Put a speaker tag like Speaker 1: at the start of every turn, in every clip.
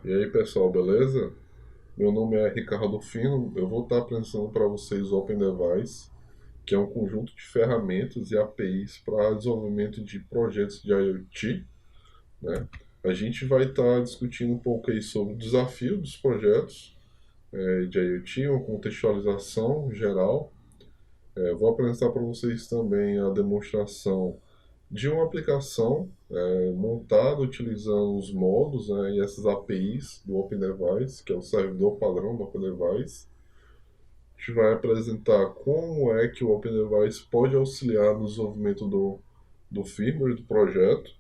Speaker 1: E aí pessoal, beleza? Meu nome é Ricardo Fino, eu vou estar apresentando para vocês o Open Device, que é um conjunto de ferramentas e APIs para desenvolvimento de projetos de IoT, né? A gente vai estar discutindo um pouco aí sobre o desafio dos projetos de IoT, uma contextualização geral. Vou apresentar para vocês também a demonstração de uma aplicação montada utilizando os modos, né, e essas APIs do OpenDevice, que é o servidor padrão do OpenDevice. A gente vai apresentar como é que o OpenDevice pode auxiliar no desenvolvimento do firmware do projeto,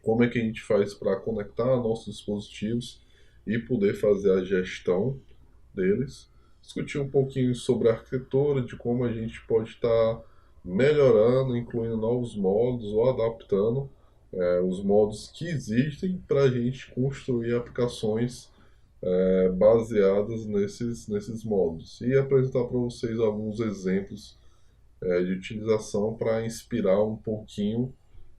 Speaker 1: como é que a gente faz para conectar nossos dispositivos e poder fazer a gestão deles, discutir um pouquinho sobre a arquitetura, de como a gente pode estar melhorando, incluindo novos modos ou adaptando os modos que existem para a gente construir aplicações baseadas nesses modos e apresentar para vocês alguns exemplos de utilização para inspirar um pouquinho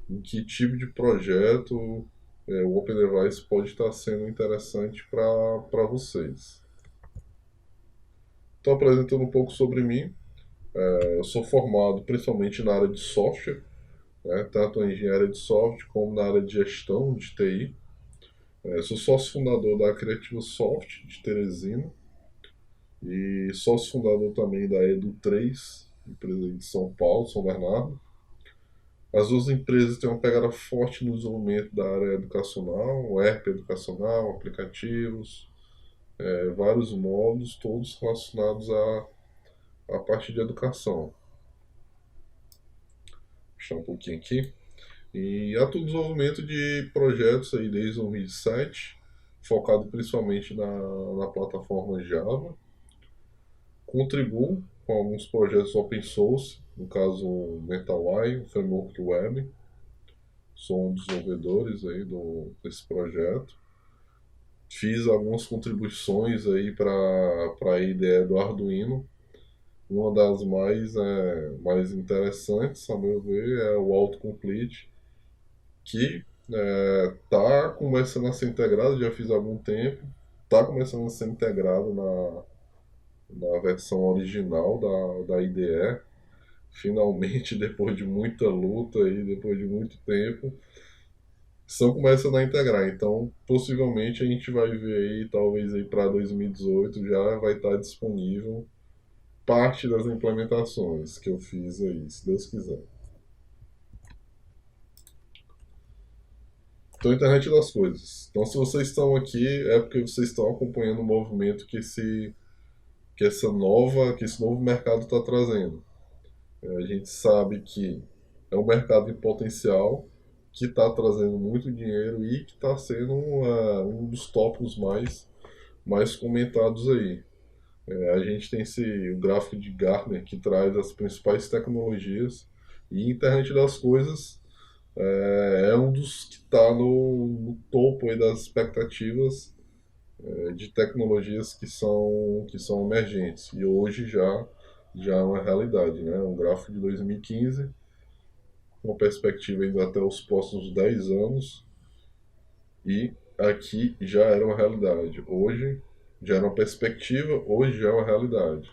Speaker 1: em que tipo de projeto o Open Device pode estar sendo interessante para vocês. Estou apresentando um pouco sobre mim. Eu sou formado principalmente na área de software, né, tanto em engenharia de software como na área de gestão de TI. Sou sócio fundador da Creativa Soft de Teresina e sócio fundador também da Edu3, empresa de São Paulo, São Bernardo. As duas empresas têm uma pegada forte no desenvolvimento da área educacional, o ERP educacional, aplicativos, vários módulos, todos relacionados à parte de educação. Vou puxar um pouquinho aqui. E atuo no desenvolvimento de projetos aí desde 2007, focado principalmente na plataforma Java. Contribuo com alguns projetos open source, no caso o MetaY, o framework web. Sou um dos desenvolvedores aí desse projeto. Fiz algumas contribuições aí para a ideia do Arduino. Uma das mais interessantes, a meu ver, é o autocomplete, que está começando a ser integrado, já fiz há algum tempo, está começando a ser integrado na versão original da IDE. Finalmente, depois de muita luta e depois de muito tempo, estão começando a integrar. Então, possivelmente a gente vai ver aí, talvez aí para 2018 já vai estar disponível parte das implementações que eu fiz aí, se Deus quiser. Então, internet das coisas. Então, se vocês estão aqui, é porque vocês estão acompanhando o movimento que esse novo mercado está trazendo. A gente sabe que é um mercado em potencial, que está trazendo muito dinheiro e que está sendo um dos tópicos mais comentados aí. A gente tem o gráfico de Gartner que traz as principais tecnologias e internet das coisas é um dos que está no topo aí das expectativas de tecnologias que são emergentes e hoje já é uma realidade, né? Um gráfico de 2015, uma perspectiva ainda até os próximos 10 anos, e aqui já era uma realidade. Hoje já era uma perspectiva, hoje já é uma realidade.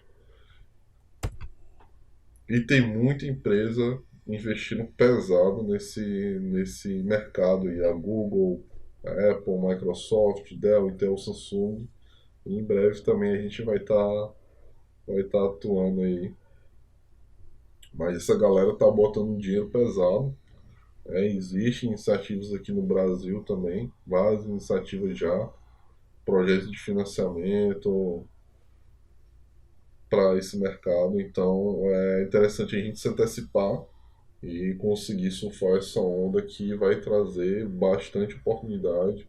Speaker 1: E tem muita empresa investindo pesado nesse mercado. E a Google, a Apple, Microsoft, Dell, Intel, Samsung. E em breve também a gente vai tá atuando aí. Mas essa galera tá botando dinheiro pesado. Existem iniciativas aqui no Brasil também, várias iniciativas já, projetos de financiamento para esse mercado. Então é interessante a gente se antecipar e conseguir surfar essa onda que vai trazer bastante oportunidade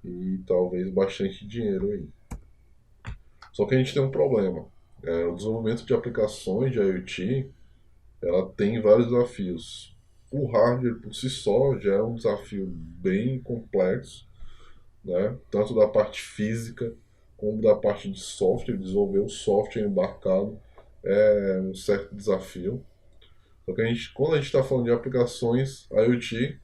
Speaker 1: e talvez bastante dinheiro aí. Só que a gente tem um problema. O desenvolvimento de aplicações de IoT, ela tem vários desafios. O hardware por si só já é um desafio bem complexo, né? Tanto da parte física como da parte de software. Desenvolver o software embarcado é um certo desafio. Só que quando a gente está falando de aplicações IoT,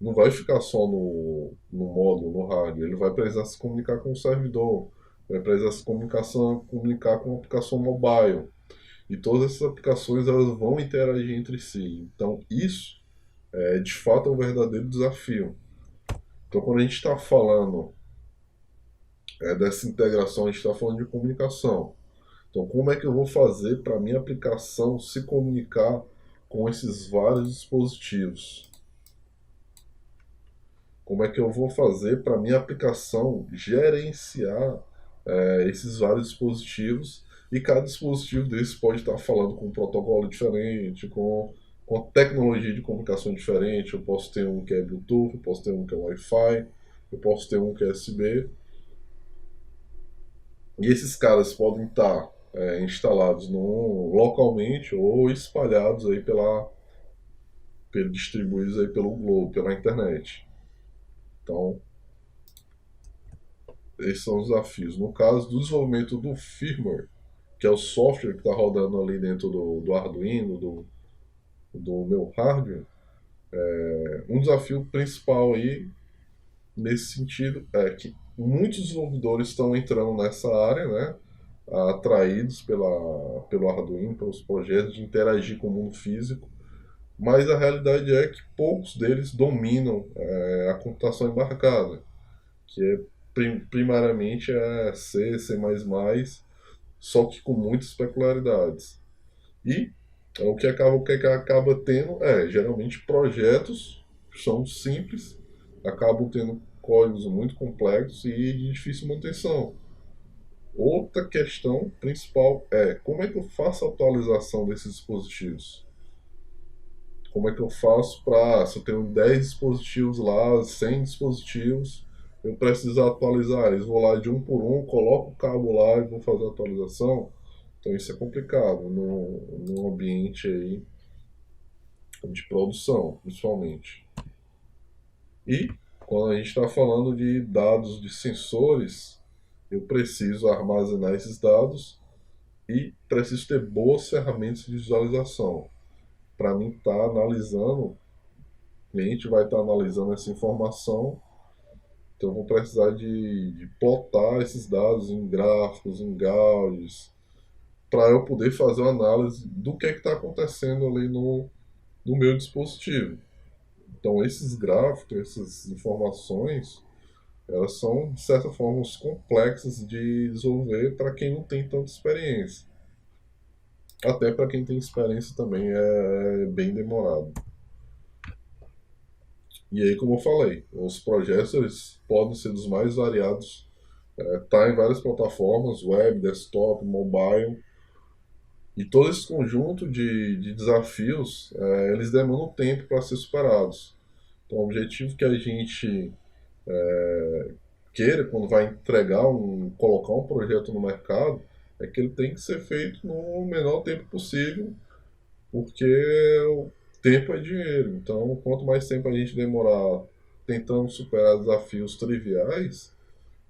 Speaker 1: não vai ficar só no módulo, no hardware, ele vai precisar se comunicar com o servidor, vai precisar comunicar com a aplicação mobile. E todas essas aplicações elas vão interagir entre si. Então, isso é de fato um verdadeiro desafio. Então, quando a gente está falando dessa integração, a gente está falando de comunicação. Então, como é que eu vou fazer para a minha aplicação se comunicar com esses vários dispositivos? Como é que eu vou fazer para a minha aplicação gerenciar esses vários dispositivos? E cada dispositivo desse pode estar falando com um protocolo diferente, com tecnologia de comunicação diferente. Eu posso ter um que é Bluetooth, eu posso ter um que é Wi-Fi, eu posso ter um que é USB. E esses caras podem estar instalados localmente ou espalhados aí distribuídos aí pelo globo, pela internet. Então, esses são os desafios. No caso do desenvolvimento do firmware, que é o software que está rodando ali dentro do Arduino, do meu hardware, um desafio principal aí nesse sentido é que muitos desenvolvedores estão entrando nessa área, né? Atraídos pelo Arduino, pelos projetos de interagir com o mundo físico, mas a realidade é que poucos deles dominam a computação embarcada, que é primariamente C, C++, só que com muitas peculiaridades. E o que acaba tendo geralmente projetos que são simples, acabam tendo códigos muito complexos e de difícil manutenção. Outra questão principal é como é que eu faço a atualização desses dispositivos? Como é que eu faço para, se eu tenho 10 dispositivos lá, 100 dispositivos, eu preciso atualizar? Eles vou lá de um por um, coloco o cabo lá e vou fazer a atualização. Então isso é complicado no ambiente aí de produção, principalmente. E quando a gente está falando de dados de sensores, eu preciso armazenar esses dados e preciso ter boas ferramentas de visualização. Para mim estar analisando, o cliente vai estar analisando essa informação, então eu vou precisar de plotar esses dados em gráficos, em gauges, para eu poder fazer uma análise do que está acontecendo ali no meu dispositivo. Então esses gráficos, essas informações, elas são, de certa forma, complexas de desenvolver para quem não tem tanta experiência. Até para quem tem experiência também é bem demorado. E aí, como eu falei, os projetos eles podem ser dos mais variados. Tá em várias plataformas, web, desktop, mobile. E todo esse conjunto de desafios, eles demandam tempo para ser superados. Então, o objetivo que a gente queira, quando vai colocar um projeto no mercado, é que ele tem que ser feito no menor tempo possível, porque o tempo é dinheiro. Então, quanto mais tempo a gente demorar tentando superar desafios triviais,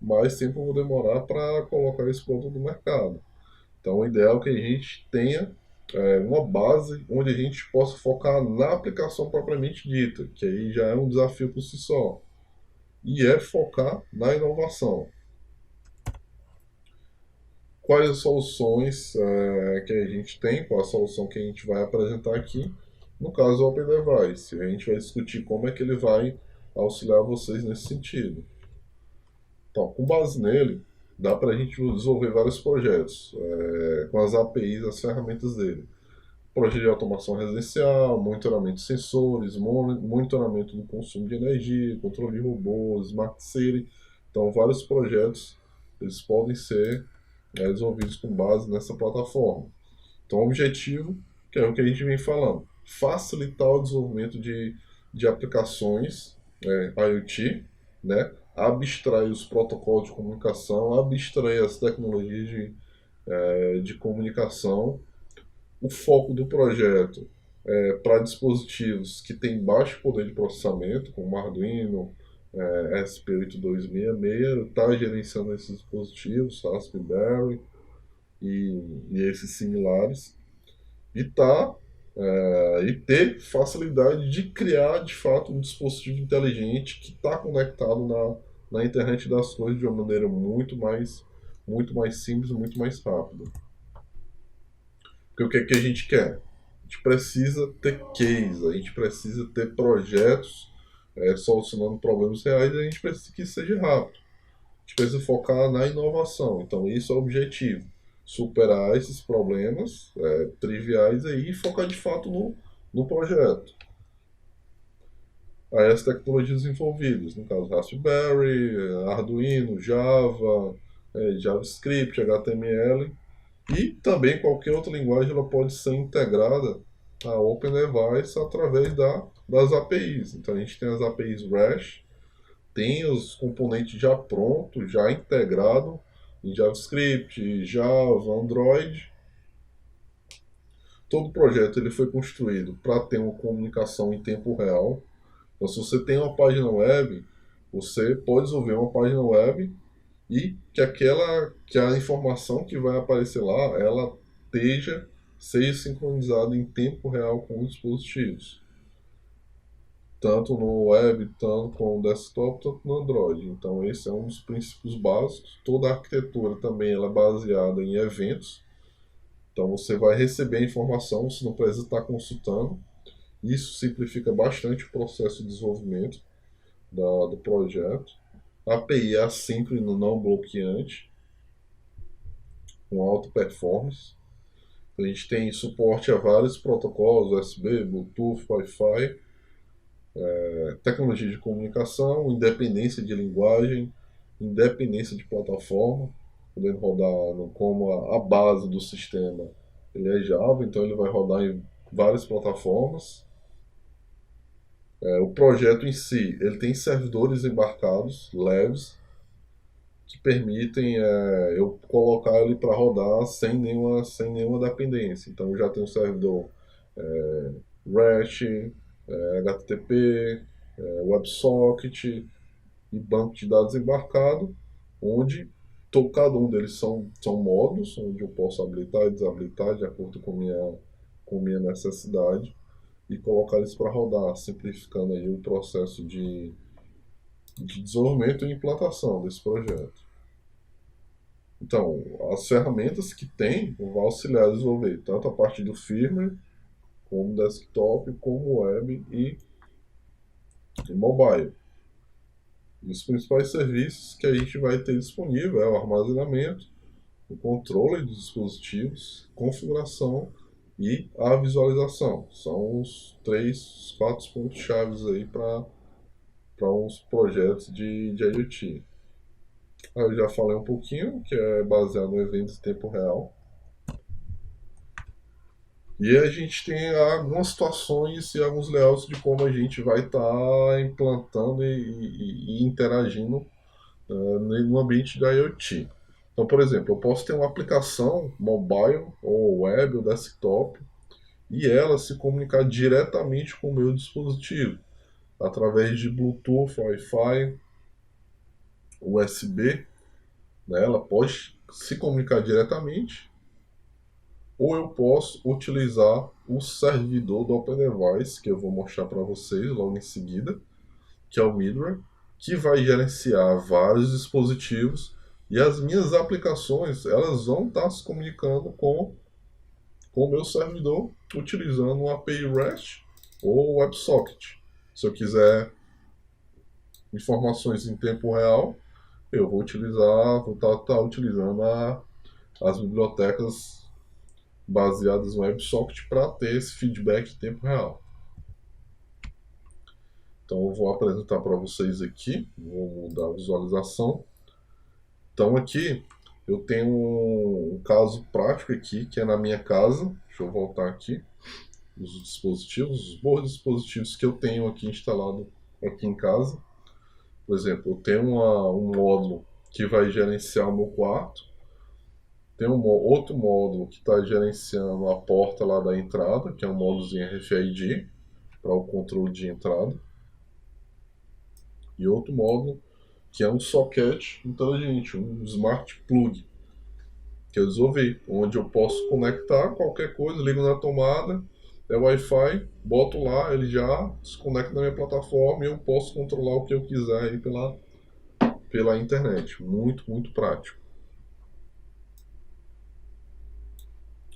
Speaker 1: mais tempo eu vou demorar para colocar esse produto no mercado. Então, o ideal é que a gente tenha uma base onde a gente possa focar na aplicação propriamente dita, que aí já é um desafio por si só. E é focar na inovação. Quais as soluções que a gente tem, qual a solução que a gente vai apresentar aqui? No caso, o Open Device. A gente vai discutir como é que ele vai auxiliar vocês nesse sentido. Então, com base nele, dá para a gente desenvolver vários projetos com as APIs, as ferramentas dele. Projeto de automação residencial, monitoramento de sensores, monitoramento do consumo de energia, controle de robôs, Smart City. Então, vários projetos eles podem ser desenvolvidos com base nessa plataforma. Então, o objetivo, que é o que a gente vem falando, facilitar o desenvolvimento de aplicações IoT, né? Abstrair os protocolos de comunicação, abstrair as tecnologias de comunicação. O foco do projeto é para dispositivos que têm baixo poder de processamento, como Arduino, SP8266, está gerenciando esses dispositivos, Raspberry e esses similares, e está e ter facilidade de criar de fato um dispositivo inteligente que está conectado na internet das coisas de uma maneira muito mais simples, muito mais rápida. Porque o que é que a gente quer? A gente precisa ter case, a gente precisa ter projetos solucionando problemas reais, e a gente precisa que isso seja rápido. A gente precisa focar na inovação. Então, isso é o objetivo. Superar esses problemas triviais aí e focar de fato no projeto. Aí as tecnologias envolvidas, no caso Raspberry, Arduino, Java, JavaScript, HTML, e também qualquer outra linguagem ela pode ser integrada a OpenDevice através das APIs. Então a gente tem as APIs REST, tem os componentes já prontos, já integrado em JavaScript, Java, Android. Todo projeto ele foi construído para ter uma comunicação em tempo real. Então, se você tem uma página web, você pode desenvolver uma página web e que a informação que vai aparecer lá, ela seja sincronizada em tempo real com os dispositivos. Tanto no web, tanto com o desktop, tanto no Android. Então esse é um dos princípios básicos. Toda a arquitetura também ela é baseada em eventos. Então você vai receber a informação, você não precisa estar consultando. Isso simplifica bastante o processo de desenvolvimento do projeto. A API é assíncrono não bloqueante, com alta performance. A gente tem suporte a vários protocolos, USB, Bluetooth, Wi-Fi, tecnologia de comunicação, independência de linguagem, independência de plataforma, podendo rodar como a base do sistema. Ele é Java, então ele vai rodar em várias plataformas. O projeto em si, ele tem servidores embarcados, leves, que permitem eu colocar ele para rodar sem nenhuma dependência. Então já tem um servidor REST, HTTP, WebSocket e banco de dados embarcado, onde cada um deles são módulos, onde eu posso habilitar e desabilitar de acordo com minha necessidade e colocar eles para rodar, simplificando aí o processo de desenvolvimento e implantação desse projeto. Então, as ferramentas que tem vão auxiliar a desenvolver tanto a parte do firmware, como desktop, como web e mobile. E os principais serviços que a gente vai ter disponível é o armazenamento, o controle dos dispositivos, configuração e a visualização. São os quatro pontos chaves aí para uns projetos de IoT. Eu já falei um pouquinho, que é baseado em eventos em tempo real. E a gente tem algumas situações e alguns layouts de como a gente vai estar implantando e interagindo no ambiente da IoT. Então, por exemplo, eu posso ter uma aplicação mobile, ou web, ou desktop, e ela se comunicar diretamente com o meu dispositivo, através de Bluetooth, Wi-Fi, USB. Né? Ela pode se comunicar diretamente, ou eu posso utilizar o servidor do OpenDevice, que eu vou mostrar para vocês logo em seguida, que é o Midway, que vai gerenciar vários dispositivos e as minhas aplicações elas vão estar se comunicando com o meu servidor utilizando um API REST ou WebSocket. Se eu quiser informações em tempo real, eu vou estar utilizando as bibliotecas baseadas no WebSocket para ter esse feedback em tempo real. Então eu vou apresentar para vocês aqui, vou mudar a visualização. Então aqui eu tenho um caso prático aqui, que é na minha casa. Deixa eu voltar aqui. Os dispositivos, os bons dispositivos que eu tenho aqui instalado aqui em casa. Por exemplo, eu tenho um módulo que vai gerenciar o meu quarto. Tem outro módulo que está gerenciando a porta lá da entrada, que é um módulozinho RFID, para o controle de entrada. E outro módulo que é um socket inteligente, um smart plug, que eu desenvolvi, onde eu posso conectar qualquer coisa, ligo na tomada, é Wi-Fi, boto lá, ele já se conecta na minha plataforma e eu posso controlar o que eu quiser aí pela internet. Muito, muito prático.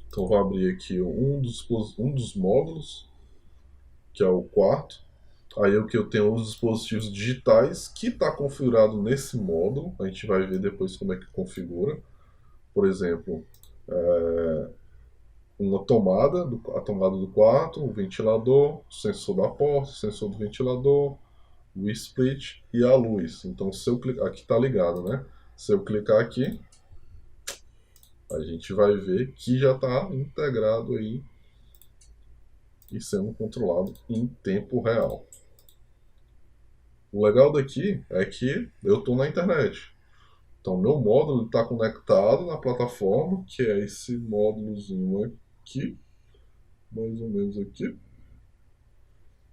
Speaker 1: Então vou abrir aqui um dos módulos, que é o quarto. Aí o que eu tenho os dispositivos digitais que está configurado nesse módulo. A gente vai ver depois como é que configura. Por exemplo, a tomada do quarto, o ventilador, o sensor da porta, o sensor do ventilador, o split e a luz. Então se eu clicar aqui está ligado, né? Se eu clicar aqui, a gente vai ver que já está integrado aí e sendo controlado em tempo real. O legal daqui é que eu estou na internet. Então, meu módulo está conectado na plataforma, que é esse módulozinho aqui, mais ou menos aqui.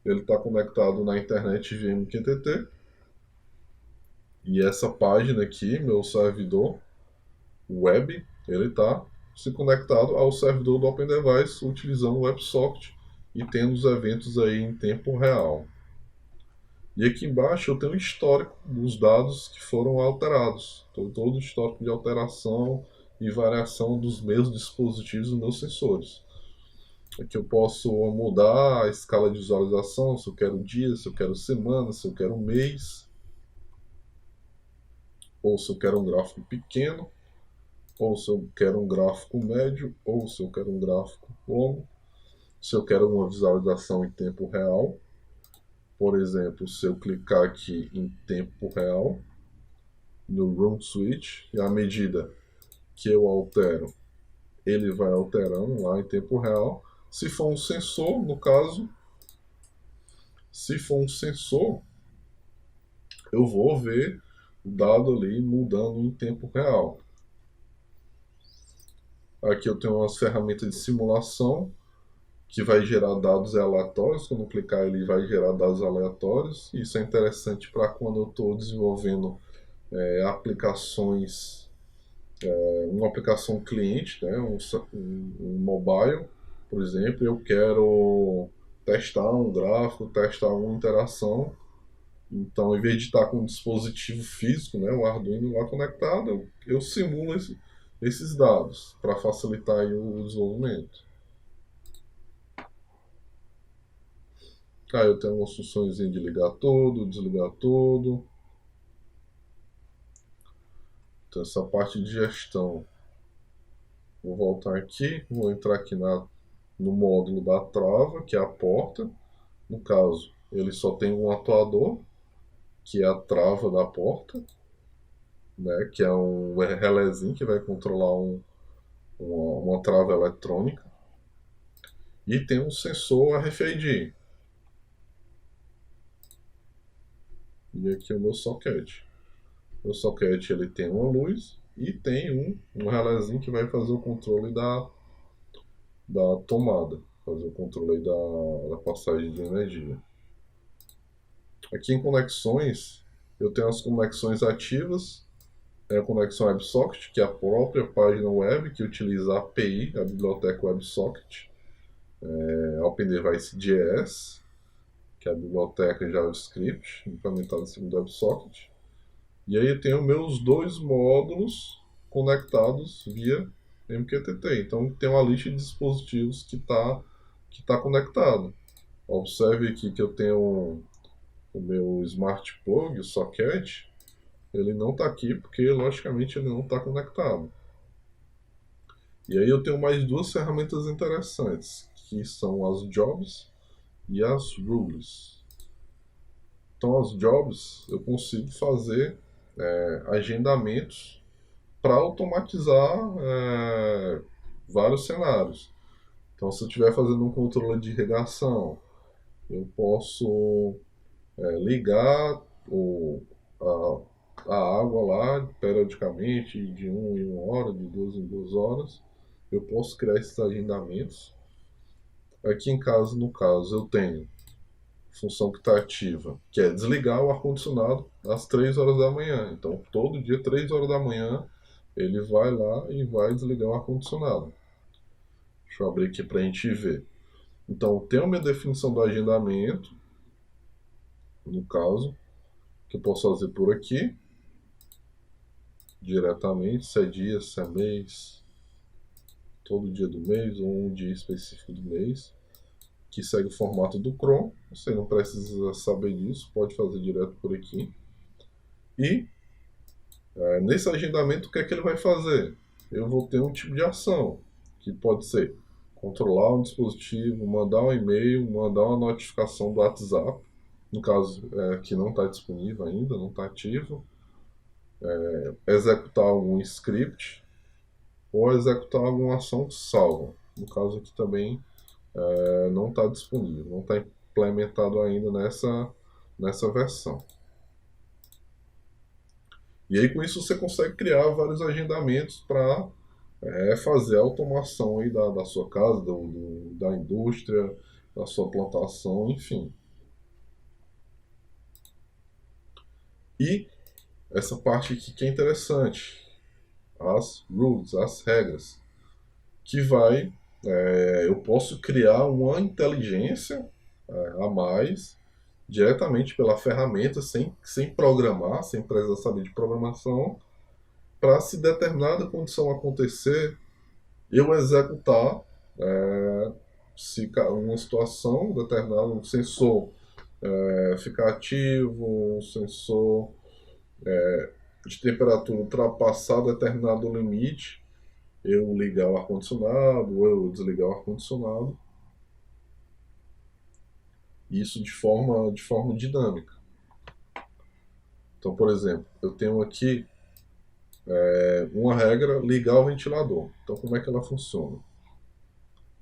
Speaker 1: Ele está conectado na internet via MQTT. E essa página aqui, meu servidor web, ele está se conectado ao servidor do Open Device utilizando o WebSocket e tendo os eventos aí em tempo real. E aqui embaixo eu tenho o histórico dos dados que foram alterados. Então, todo o histórico de alteração e variação dos meus dispositivos e dos meus sensores. Aqui eu posso mudar a escala de visualização, se eu quero dia, se eu quero semana, se eu quero mês. Ou se eu quero um gráfico pequeno, ou se eu quero um gráfico médio, ou se eu quero um gráfico longo. Se eu quero uma visualização em tempo real. Por exemplo, se eu clicar aqui em tempo real, no Room Switch, e à medida que eu altero, ele vai alterando lá em tempo real. Se for um sensor, no caso, se for um sensor, eu vou ver o dado ali mudando em tempo real. Aqui eu tenho umas ferramentas de simulação que vai gerar dados aleatórios. Quando eu clicar, ele vai gerar dados aleatórios. Isso é interessante para quando eu estou desenvolvendo aplicações, uma aplicação cliente, né, um mobile, por exemplo. Eu quero testar um gráfico, testar uma interação. Então, em vez de estar com um dispositivo físico, né, o Arduino lá conectado, eu simulo esses dados para facilitar aí o desenvolvimento. Aí eu tenho umas funções de ligar tudo, desligar tudo. Então, essa parte de gestão. Vou voltar aqui, vou entrar aqui no módulo da trava, que é a porta. No caso, ele só tem um atuador, que é a trava da porta, né, que é um relézinho que vai controlar uma trava eletrônica. E tem um sensor RFID. E aqui é o meu socket. O socket ele tem uma luz e tem um relézinho que vai fazer o controle da tomada, fazer o controle da passagem de energia. Aqui em conexões, eu tenho as conexões ativas, a conexão WebSocket, que é a própria página web que utiliza a API, a biblioteca WebSocket, a Open Device JS, que é a biblioteca JavaScript implementada em cima do WebSocket. E aí eu tenho meus dois módulos conectados via MQTT. Então tem uma lista de dispositivos que tá conectado. Observe aqui que eu tenho o meu Smart Plug, o socket, ele não está aqui porque logicamente ele não está conectado. E aí eu tenho mais duas ferramentas interessantes, que são as Jobs e as Rules. Então as Jobs eu consigo fazer agendamentos para automatizar vários cenários. Então, se eu estiver fazendo um controle de irrigação, eu posso ligar a água lá periodicamente, de 1 em 1 hora, de 2 em 2 horas. Eu posso criar esses agendamentos. Aqui em casa, no caso, eu tenho função que está ativa, que é desligar o ar-condicionado às 3 horas da manhã. Então, todo dia, 3 horas da manhã, ele vai lá e vai desligar o ar-condicionado. Deixa eu abrir aqui para a gente ver. Então, eu tenho a minha definição do agendamento, no caso, que eu posso fazer por aqui, diretamente, se é dia, se é mês, todo dia do mês ou um dia específico do mês, que segue o formato do Chrome. Você não precisa saber disso, pode fazer direto por aqui. E nesse agendamento, o que é que ele vai fazer? Eu vou ter um tipo de ação, que pode ser controlar um dispositivo, mandar um e-mail, mandar uma notificação do WhatsApp, no caso que não está disponível ainda, não está ativo, executar algum script ou executar alguma ação salva. No caso aqui também não está disponível, não está implementado ainda nessa versão. E aí com isso você consegue criar vários agendamentos para fazer a automação aí da sua casa, da indústria, da sua plantação, enfim. E essa parte aqui que é interessante, as rules, as regras, que eu posso criar uma inteligência a mais diretamente pela ferramenta, sem programar, sem precisar saber de programação, para se determinada condição acontecer, eu executar se uma situação determinada, um sensor ficar ativo, um sensor de temperatura ultrapassar determinado limite, eu ligar o ar-condicionado ou eu desligar o ar-condicionado. Isso de forma dinâmica. Então, por exemplo, eu tenho aqui uma regra, ligar o ventilador. Então, como é que ela funciona?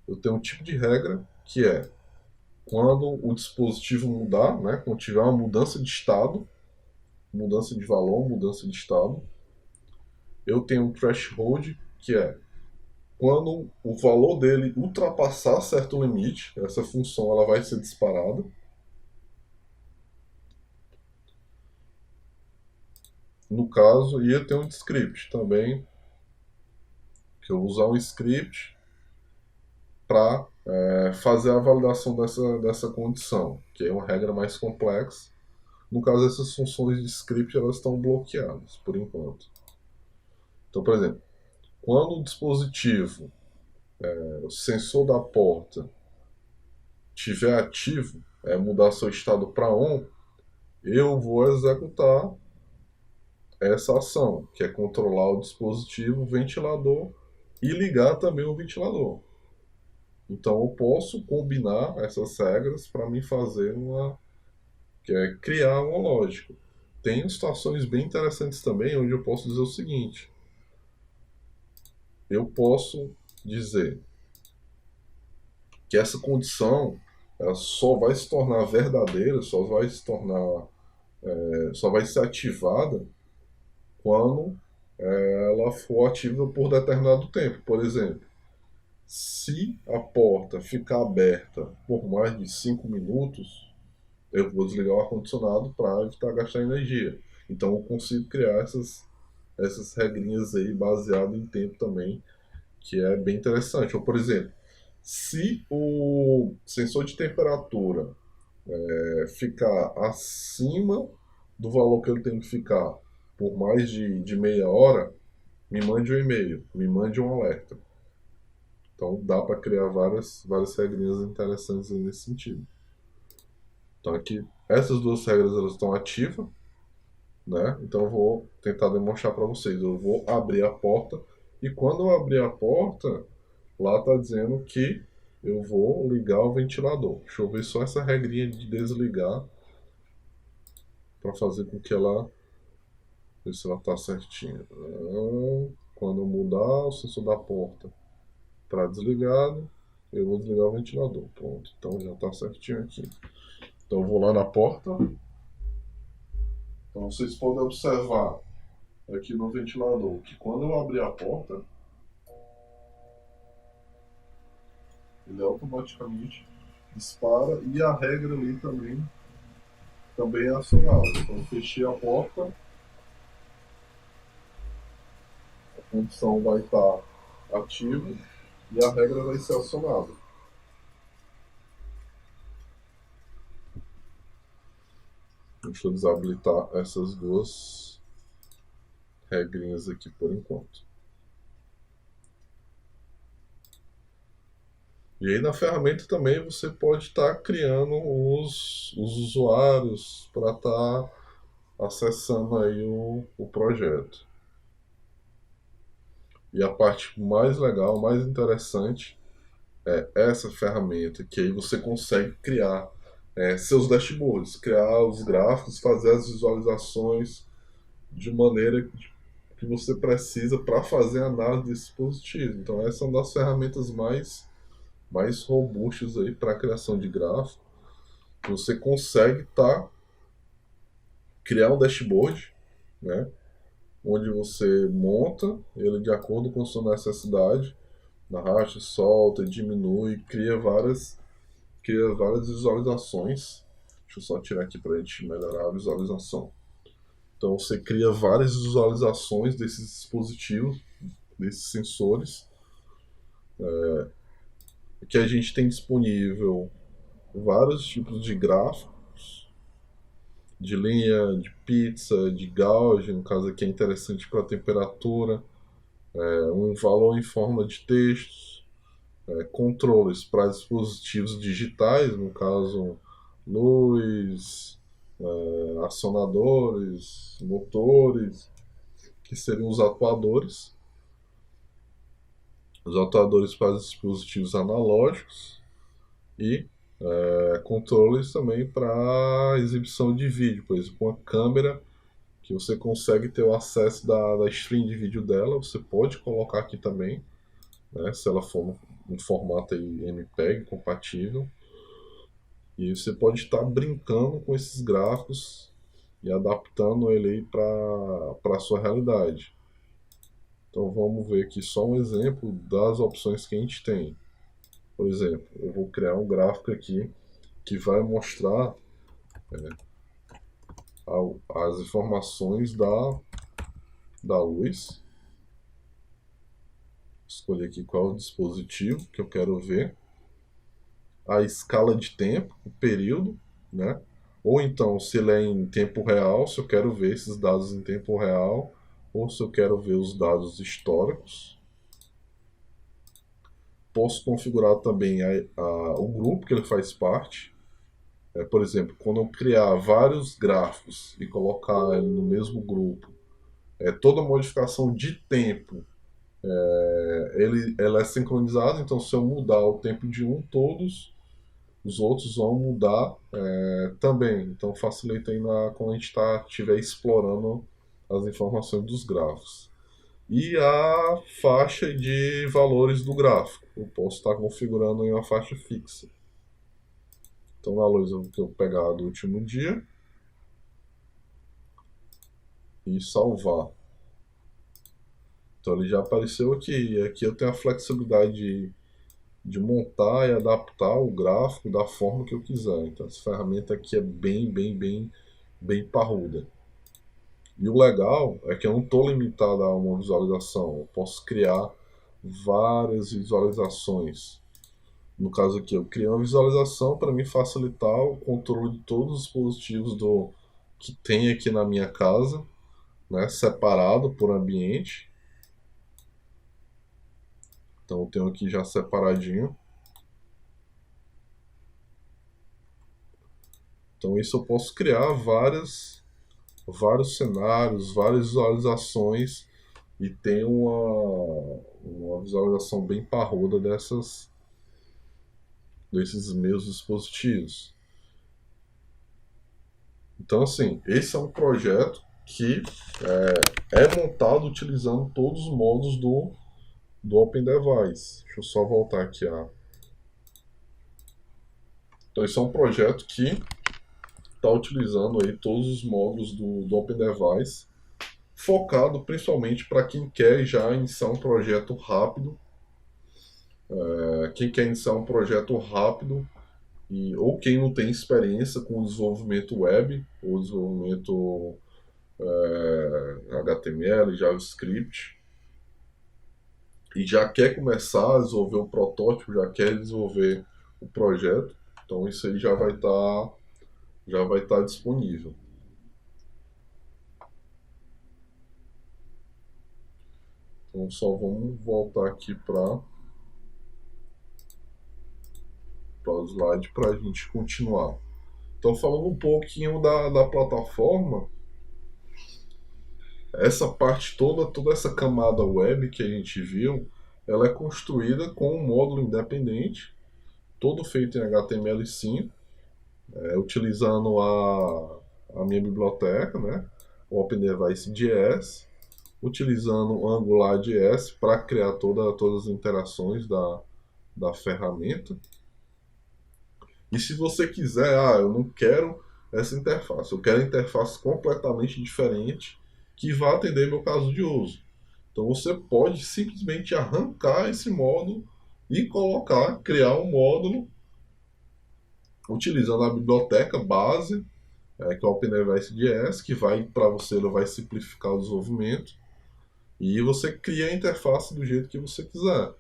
Speaker 1: Eu tenho um tipo de regra que é quando o dispositivo mudar, né, quando tiver uma mudança de estado, mudança de valor, mudança de estado, eu tenho um threshold que é quando o valor dele ultrapassar certo limite, essa função ela vai ser disparada. No caso, ia ter um script também, que eu vou usar um script para fazer a validação dessa condição, que é uma regra mais complexa. No caso, essas funções de script elas estão bloqueadas por enquanto. Então, por exemplo, quando o dispositivo, o sensor da porta, estiver ativo, mudar seu estado para on, eu vou executar essa ação, que é controlar o dispositivo, o ventilador e ligar também o ventilador. Então eu posso combinar essas regras para me fazer que é criar uma lógica. Tem situações bem interessantes também onde eu posso dizer o seguinte: eu posso dizer que essa condição ela só vai se tornar verdadeira, só vai ser ativada quando ela for ativa por determinado tempo. Por exemplo, se a porta ficar aberta por mais de 5 minutos, eu vou desligar o ar-condicionado para evitar gastar energia. Então eu consigo criar essas regrinhas aí baseado em tempo também, que é bem interessante. Ou, por exemplo, se o sensor de temperatura ficar acima do valor que ele tem que ficar por mais de meia hora, me mande um e-mail, me mande um alerta. Então dá para criar várias regrinhas interessantes nesse sentido. Então aqui, essas duas regras elas estão ativas, né? Então eu vou tentar demonstrar para vocês. Eu vou abrir a porta e quando eu abrir a porta, lá está dizendo que eu vou ligar o ventilador. Deixa eu ver só essa regrinha de desligar para fazer com que ela ver se ela está certinha. Quando eu mudar o sensor da porta para desligado, eu vou desligar o ventilador. Pronto, então já está certinho aqui. Então eu vou lá na porta. Então vocês podem observar aqui no ventilador que quando eu abrir a porta, ele automaticamente dispara e a regra ali também é acionada. Então eu fechei a porta, a condição vai estar ativa e a regra vai ser acionada. Deixa eu desabilitar essas duas regrinhas aqui por enquanto. E aí na ferramenta também você pode estar criando os usuários para estar acessando aí o projeto. E a parte mais legal, mais interessante é essa ferramenta, que aí você consegue criar seus dashboards, criar os gráficos, fazer as visualizações de maneira que você precisa para fazer a análise desse dispositivo. Então essa é uma das ferramentas mais robustas aí para a criação de gráficos. Você consegue criar um dashboard, né, onde você monta ele de acordo com a sua necessidade, arrasta, solta, diminui, cria várias visualizações. Deixa eu só tirar aqui para a gente melhorar a visualização. Então você cria várias visualizações desses dispositivos, desses sensores, que a gente tem disponível vários tipos de gráficos, de linha, de pizza, de gauge, no caso aqui é interessante para temperatura, um valor em forma de textos, controles para dispositivos digitais, no caso luz, acionadores, motores, que seriam os atuadores. Os atuadores para dispositivos analógicos e controles também para exibição de vídeo, por exemplo, uma câmera que você consegue ter o acesso da stream de vídeo dela, você pode colocar aqui também, né, se ela for um formato aí MPEG compatível. E você pode estar brincando com esses gráficos e adaptando ele aí para a sua realidade. Então vamos ver aqui só um exemplo das opções que a gente tem. Por exemplo, eu vou criar um gráfico aqui que vai mostrar as informações da luz. Escolher aqui qual é o dispositivo que eu quero ver. A escala de tempo, o período, né? Ou então, se ele é em tempo real, se eu quero ver esses dados em tempo real, ou se eu quero ver os dados históricos. Posso configurar também o grupo que ele faz parte. Por exemplo, quando eu criar vários gráficos e colocar ele no mesmo grupo, toda modificação de tempo ela é sincronizada, então se eu mudar o tempo de um, todos os outros vão mudar também. Então facilita aí quando a gente estiver explorando as informações dos gráficos. E a faixa de valores do gráfico. Eu posso estar configurando em uma faixa fixa. Então na luz eu vou pegar do último dia e salvar. Então ele já apareceu aqui. E aqui eu tenho a flexibilidade de montar e adaptar o gráfico da forma que eu quiser. Então essa ferramenta aqui é bem parruda. E o legal é que eu não estou limitado a uma visualização. Eu posso criar várias visualizações. No caso aqui, eu criei uma visualização para me facilitar o controle de todos os dispositivos que tem aqui na minha casa, né, separado por ambiente. Então eu tenho aqui já separadinho. Então isso eu posso criar vários cenários, várias visualizações e ter uma visualização bem parruda desses meus dispositivos. Então assim, esse é um projeto que é montado utilizando todos os modos do Open Device. Deixa eu só voltar aqui. Então esse é um projeto que está utilizando aí todos os módulos do Open Device, focado principalmente para quem quer já iniciar um projeto rápido, ou quem não tem experiência com desenvolvimento web ou desenvolvimento HTML, JavaScript, e já quer começar a desenvolver um protótipo, já quer desenvolver o projeto. Então isso aí já vai estar disponível. Então só vamos voltar aqui para o slide para a gente continuar. Então falando um pouquinho da plataforma, essa parte toda essa camada web que a gente viu, ela é construída com um módulo independente, todo feito em HTML5, utilizando a minha biblioteca, né, o OpenDevice.js, utilizando o AngularJS para criar todas as interações da ferramenta. E se você quiser, eu não quero essa interface, eu quero interface completamente diferente que vá atender meu caso de uso. Então você pode simplesmente arrancar esse módulo e criar um módulo utilizando a biblioteca base, que é o OpenDevice.js, que vai para você, ele vai simplificar o desenvolvimento e você cria a interface do jeito que você quiser.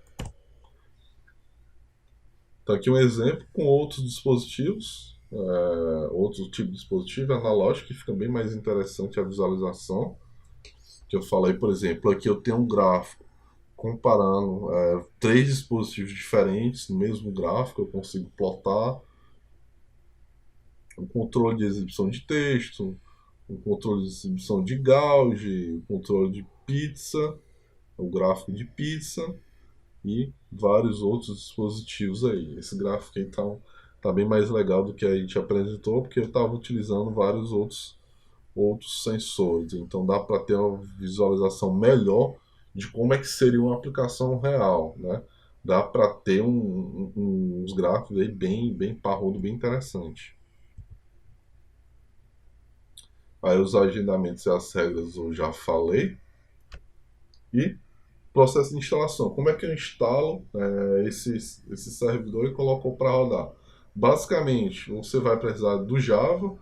Speaker 1: Então aqui um exemplo com outros dispositivos, outro tipo de dispositivo analógico, que fica bem mais interessante a visualização. Que eu falei, por exemplo, aqui eu tenho um gráfico comparando três dispositivos diferentes no mesmo gráfico, eu consigo plotar um controle de exibição de texto, um controle de exibição de gauge, um controle de pizza, o gráfico de pizza e vários outros dispositivos aí. Esse gráfico aí tá bem mais legal do que a gente apresentou, porque eu estava utilizando vários outros sensores. Então dá para ter uma visualização melhor de como é que seria uma aplicação real, né? Dá para ter uns gráficos aí bem parrudo, bem interessante. Aí os agendamentos e as regras eu já falei. E processo de instalação. Como é que eu instalo esse servidor e coloco para rodar? Basicamente, você vai precisar do Java,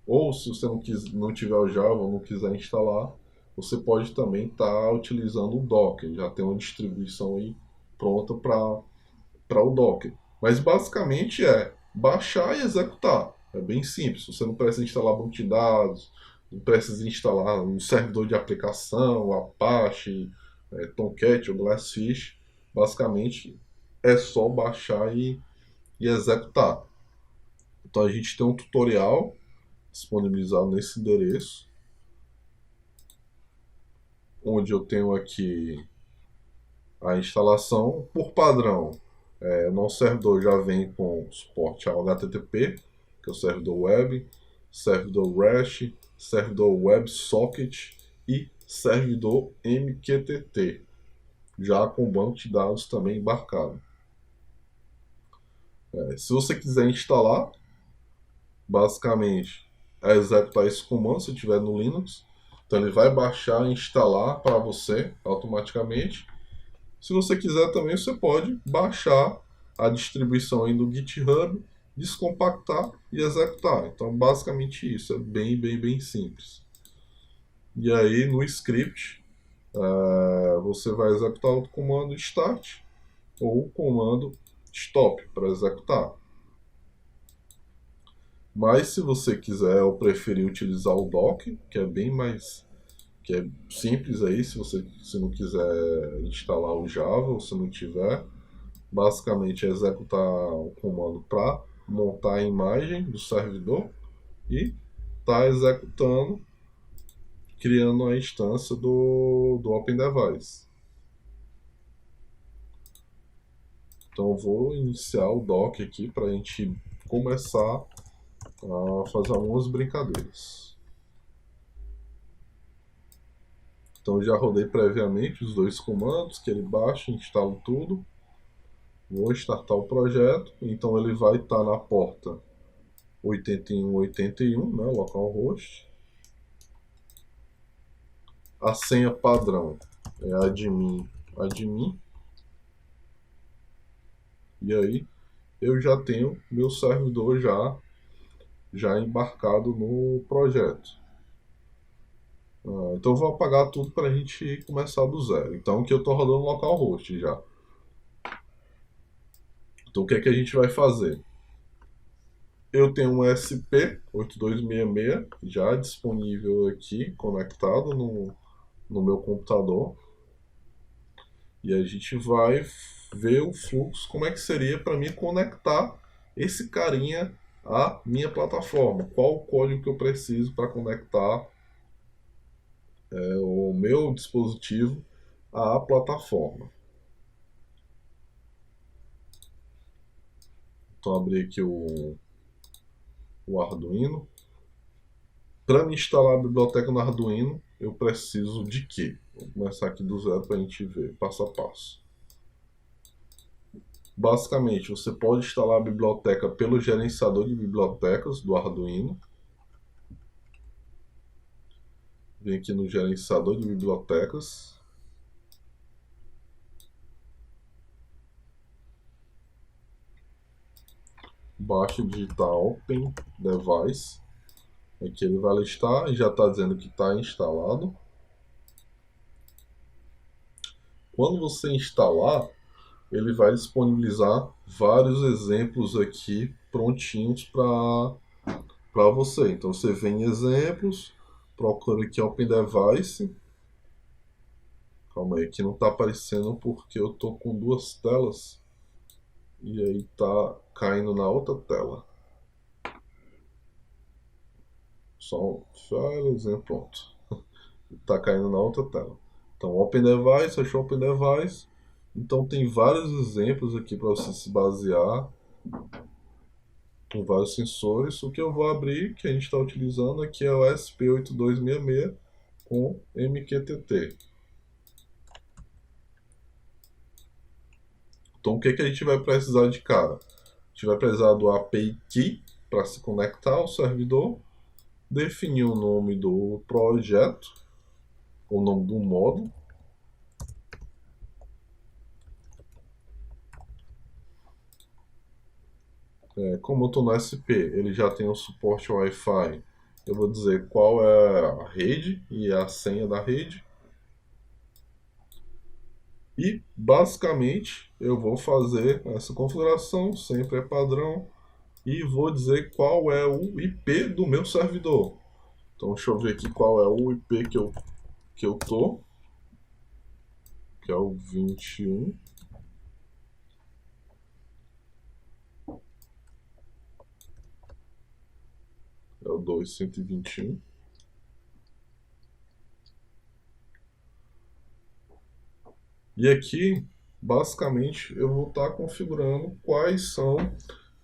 Speaker 1: ou se você não tiver o Java ou não quiser instalar, você pode também estar utilizando o Docker. Já tem uma distribuição aí pronta para o Docker. Mas basicamente é baixar e executar. É bem simples. Você não precisa instalar banco de dados, não precisa instalar um servidor de aplicação, Apache, Tomcat ou Glassfish. Basicamente é só baixar e executar. Então a gente tem um tutorial disponibilizado nesse endereço, onde eu tenho aqui a instalação por padrão. Nosso servidor já vem com suporte ao HTTP, que é o servidor web, servidor REST, servidor WebSocket e servidor MQTT, já com banco de dados também embarcado. Se você quiser instalar, basicamente é executar esse comando se tiver no Linux. Então ele vai baixar e instalar para você automaticamente. Se você quiser também, você pode baixar a distribuição aí do GitHub, descompactar e executar. Então basicamente isso, é bem simples. E aí no script você vai executar o comando start ou o comando stop para executar. Mas se você quiser ou preferir utilizar o dock, que é bem mais que é simples aí, se não quiser instalar o Java ou se não tiver, basicamente é executar o comando para montar a imagem do servidor e tá executando, criando a instância do OpenDevice. Então eu vou iniciar o dock aqui para a gente começar a fazer algumas brincadeiras. Então já rodei previamente os dois comandos, que ele baixa e instala tudo. Vou startar o projeto, então ele vai estar na porta 8181, né, localhost. A senha padrão é admin. E aí eu já tenho meu servidor já embarcado no projeto. Então eu vou apagar tudo para a gente começar do zero. Então aqui eu estou rodando localhost já. Então o que é que a gente vai fazer? Eu tenho um SP8266 já disponível aqui, conectado no meu computador. E a gente vai ver o fluxo, como é que seria para mim conectar esse carinha à minha plataforma. Qual o código que eu preciso para conectar o meu dispositivo à plataforma. Então, abrir aqui o Arduino. Para me instalar a biblioteca no Arduino, eu preciso de quê? Vou começar aqui do zero para a gente ver passo a passo. Basicamente, você pode instalar a biblioteca pelo gerenciador de bibliotecas do Arduino. Vem aqui no gerenciador de bibliotecas. Baixa digitar Open Device. Aqui ele vai listar e já está dizendo que está instalado. Quando você instalar, ele vai disponibilizar vários exemplos aqui prontinhos para você. Então você vem em exemplos, procura aqui Open Device. Calma aí, que não está aparecendo porque eu estou com duas telas e aí está caindo na outra tela. Só exemplo, pronto. Está caindo na outra tela. Então Open Device, achou Open Device. Então tem vários exemplos aqui para você se basear, com vários sensores. O que eu vou abrir, que a gente está utilizando aqui, é o SP8266 com MQTT. Então o que a gente vai precisar de cara? A gente vai precisar do API Key para se conectar ao servidor, definir o nome do projeto, o nome do módulo. Como eu estou no SP, ele já tem o suporte Wi-Fi. Eu vou dizer qual é a rede e a senha da rede. E basicamente eu vou fazer essa configuração, sempre é padrão, e vou dizer qual é o IP do meu servidor. Então deixa eu ver aqui qual é o IP que eu tô, que é o 21. É o 221. E aqui, basicamente, eu vou estar configurando quais são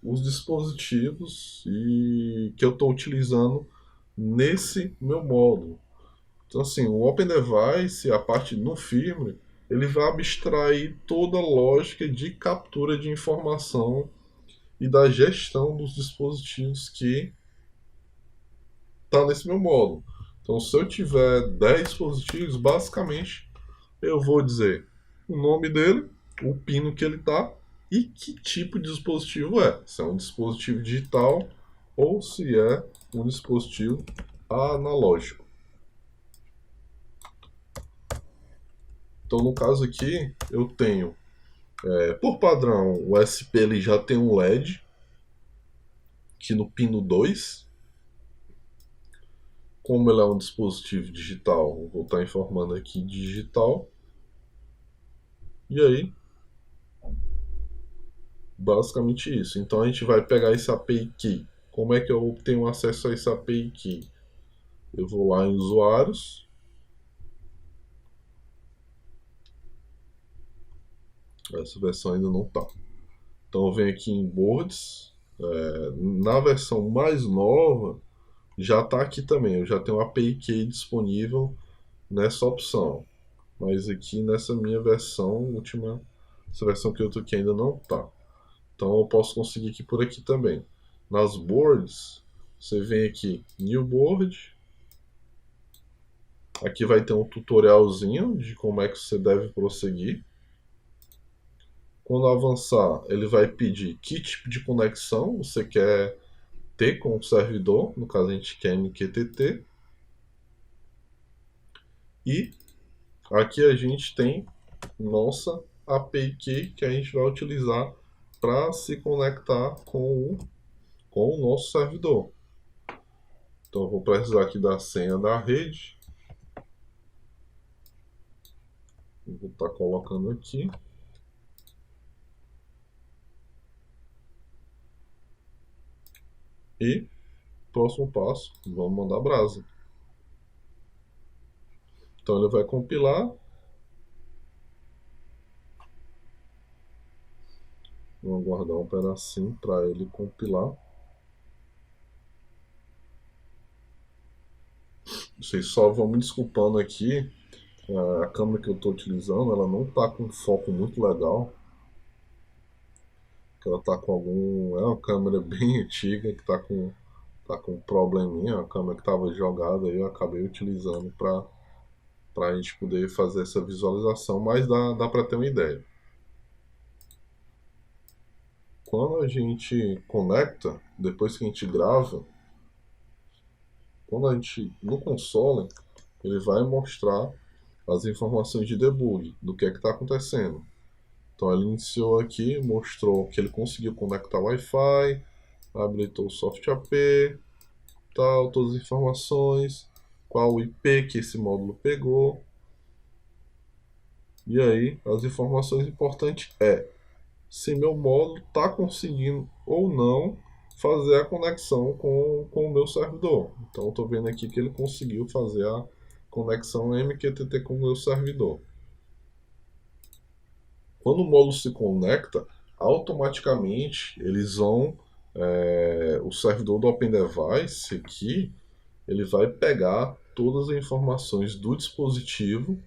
Speaker 1: os dispositivos que eu estou utilizando nesse meu módulo. Então, assim, o Open Device, a parte no firmware, ele vai abstrair toda a lógica de captura de informação e da gestão dos dispositivos que está nesse meu módulo. Então, se eu tiver 10 dispositivos, basicamente eu vou dizer o nome dele, o pino que ele está e que tipo de dispositivo é. Se é um dispositivo digital ou se é um dispositivo analógico. Então, no caso aqui, eu tenho, por padrão, o SP ele já tem um LED, que no pino 2, como ele é um dispositivo digital, vou estar informando aqui digital. E aí, basicamente isso. Então a gente vai pegar esse API Key. Como é que eu tenho acesso a esse API Key? Eu vou lá em usuários. Essa versão ainda não está. Então eu venho aqui em boards. Na versão mais nova, já está aqui também. Eu já tenho o API Key disponível nessa opção. Mas aqui nessa minha versão última, essa versão que eu tô aqui ainda não está. Então eu posso conseguir aqui por aqui também. Nas boards, você vem aqui, New Board. Aqui vai ter um tutorialzinho de como é que você deve prosseguir. Quando avançar, ele vai pedir que tipo de conexão você quer ter com o servidor. No caso, a gente quer MQTT. E aqui a gente tem nossa API Key que a gente vai utilizar para se conectar com o nosso servidor. Então eu vou precisar aqui da senha da rede. Vou estar colocando aqui. E próximo passo, vamos mandar brasa. Então ele vai compilar. Vamos aguardar um pedacinho para ele compilar. Vocês só vão me desculpando aqui. A câmera que eu estou utilizando, ela não está com um foco muito legal. Ela está com algum... É uma câmera bem antiga que está com um probleminha. A câmera que estava jogada aí eu acabei utilizando para a gente poder fazer essa visualização, mas dá para ter uma ideia. Quando a gente conecta, depois que a gente grava, quando a gente no console, ele vai mostrar as informações de debug do que é que está acontecendo. Então ele iniciou aqui, mostrou que ele conseguiu conectar Wi-Fi, habilitou o soft AP, tal, todas as informações, qual o IP que esse módulo pegou. E aí, as informações importantes se meu módulo está conseguindo ou não fazer a conexão com o meu servidor. Então estou vendo aqui que ele conseguiu fazer a conexão MQTT com o meu servidor. Quando o módulo se conecta, automaticamente eles vão o servidor do Open Device aqui, ele vai pegar todas as informações do dispositivo,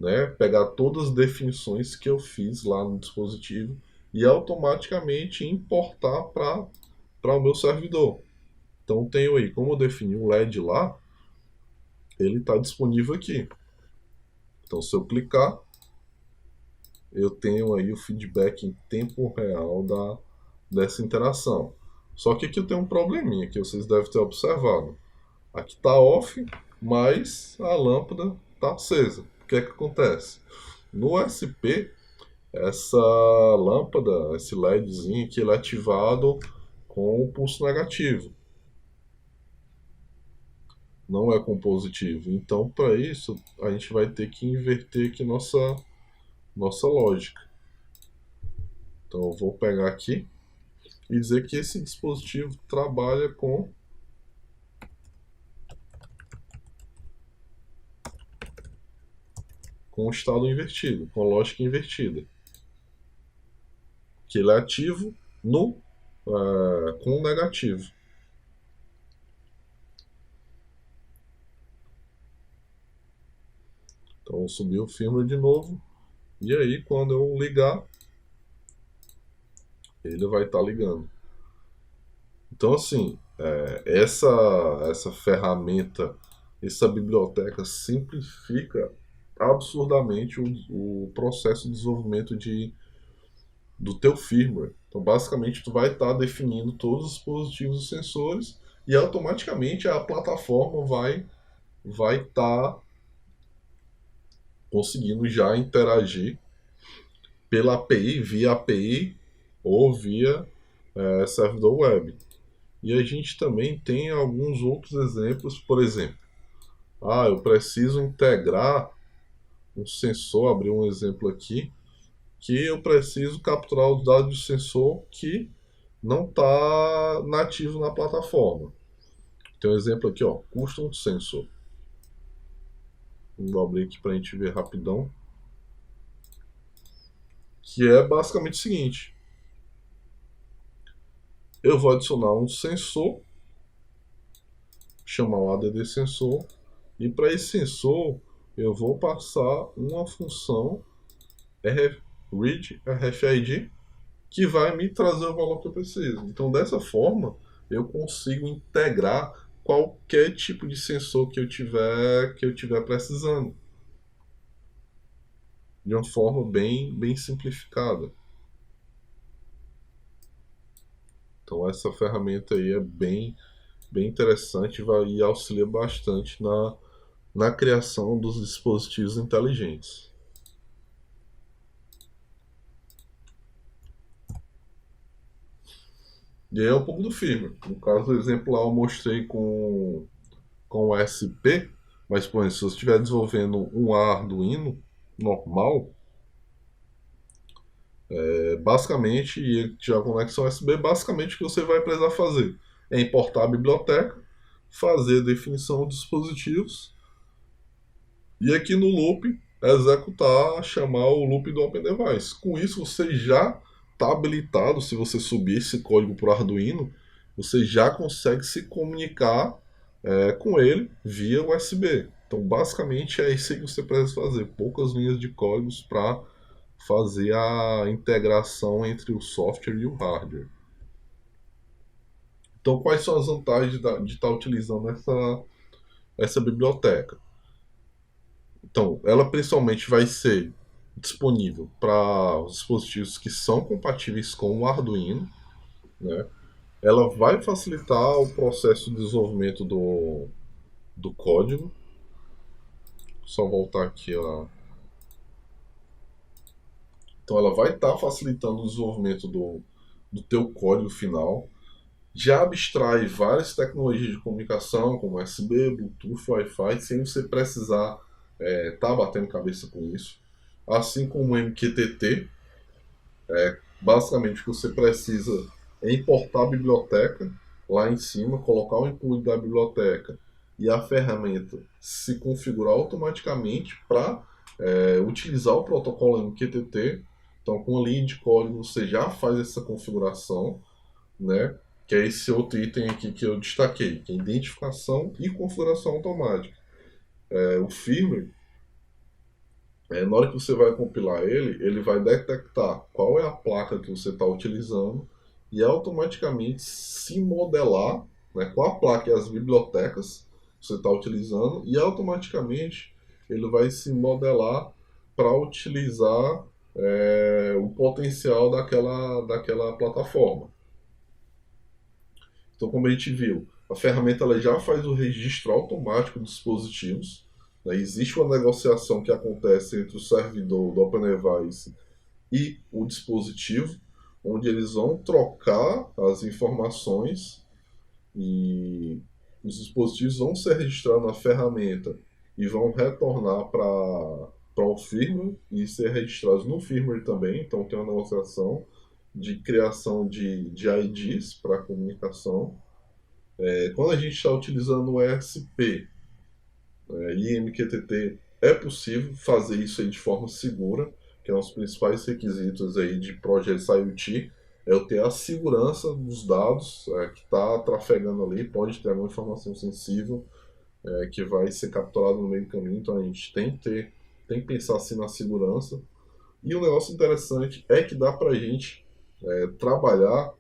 Speaker 1: né, pegar todas as definições que eu fiz lá no dispositivo e automaticamente importar para o meu servidor. Então tenho aí, como eu defini um LED lá, ele está disponível aqui. Então se eu clicar, eu tenho aí o feedback em tempo real dessa interação. Só que aqui eu tenho um probleminha que vocês devem ter observado. Aqui está off, mas a lâmpada está acesa. O que é que acontece? No SP, essa lâmpada, esse LEDzinho aqui, ele é ativado com o pulso negativo. Não é com positivo. Então, para isso, a gente vai ter que inverter aqui nossa lógica. Então, eu vou pegar aqui e dizer que esse dispositivo trabalha com o estado invertido, com a lógica invertida. Que ele é ativo com o negativo. Então eu subi o firmware de novo. E aí quando eu ligar, ele vai estar ligando. Então assim, essa ferramenta, essa biblioteca simplifica absurdamente o processo de desenvolvimento do teu firmware. Então basicamente tu vai estar definindo todos os dispositivos e sensores e automaticamente a plataforma vai estar conseguindo já interagir pela API, via API ou via servidor web. E a gente também tem alguns outros exemplos, por exemplo, eu preciso integrar um sensor, abrir um exemplo aqui, que eu preciso capturar os dados do sensor que não está nativo na plataforma. Tem um exemplo aqui, Custom Sensor. Vou abrir aqui para a gente ver rapidão. Que é basicamente o seguinte: eu vou adicionar um sensor, chamar o ADD sensor, e para esse sensor eu vou passar uma função read RFID que vai me trazer o valor que eu preciso. Então dessa forma eu consigo integrar qualquer tipo de sensor que eu tiver precisando de uma forma bem simplificada. Então essa ferramenta aí é bem interessante e auxilia bastante na criação dos dispositivos inteligentes. E aí é um pouco do firmware. No caso do exemplo lá eu mostrei com o SP, mas por exemplo, se você estiver desenvolvendo um Arduino, normal, basicamente, e ele tiver conexão USB, basicamente o que você vai precisar fazer é importar a biblioteca, fazer a definição dos dispositivos e aqui no loop executar, chamar o loop do Open Device. Com isso você já está habilitado, se você subir esse código para o Arduino, você já consegue se comunicar com ele via USB. Então basicamente é isso que você precisa fazer, poucas linhas de códigos para fazer a integração entre o software e o hardware. Então, quais são as vantagens de estar utilizando essa biblioteca? Então, ela principalmente vai ser disponível para os dispositivos que são compatíveis com o Arduino, né? Ela vai facilitar o processo de desenvolvimento do código. Só voltar aqui, ó. Então, ela vai estar facilitando o desenvolvimento do teu código final. Já abstrai várias tecnologias de comunicação, como USB, Bluetooth, Wi-Fi, sem você precisar estar batendo cabeça com isso. Assim como o MQTT, basicamente o que você precisa é importar a biblioteca lá em cima, colocar o include da biblioteca e a ferramenta se configurar automaticamente para utilizar o protocolo MQTT. Então, com a linha de código, você já faz essa configuração, né? Que é esse outro item aqui que eu destaquei, que é identificação e configuração automática. O firmware, na hora que você vai compilar ele vai detectar qual é a placa que você está utilizando e automaticamente se modelar, né, qual a placa e as bibliotecas que você está utilizando, e automaticamente ele vai se modelar para utilizar o potencial daquela plataforma. Então, como a gente viu, a ferramenta ela já faz o registro automático dos dispositivos. Né? Existe uma negociação que acontece entre o servidor do OpenDevice e o dispositivo, onde eles vão trocar as informações e os dispositivos vão ser registrados na ferramenta e vão retornar para o firmware e ser registrados no firmware também. Então, tem uma negociação de criação de IDs para comunicação. Quando a gente está utilizando o ESP e MQTT, é possível fazer isso aí de forma segura, que é um dos principais requisitos aí de projetos IoT, é eu ter a segurança dos dados que está trafegando ali, pode ter alguma informação sensível que vai ser capturada no meio do caminho, então a gente tem que pensar assim na segurança. E um negócio interessante é que dá para a gente trabalhar,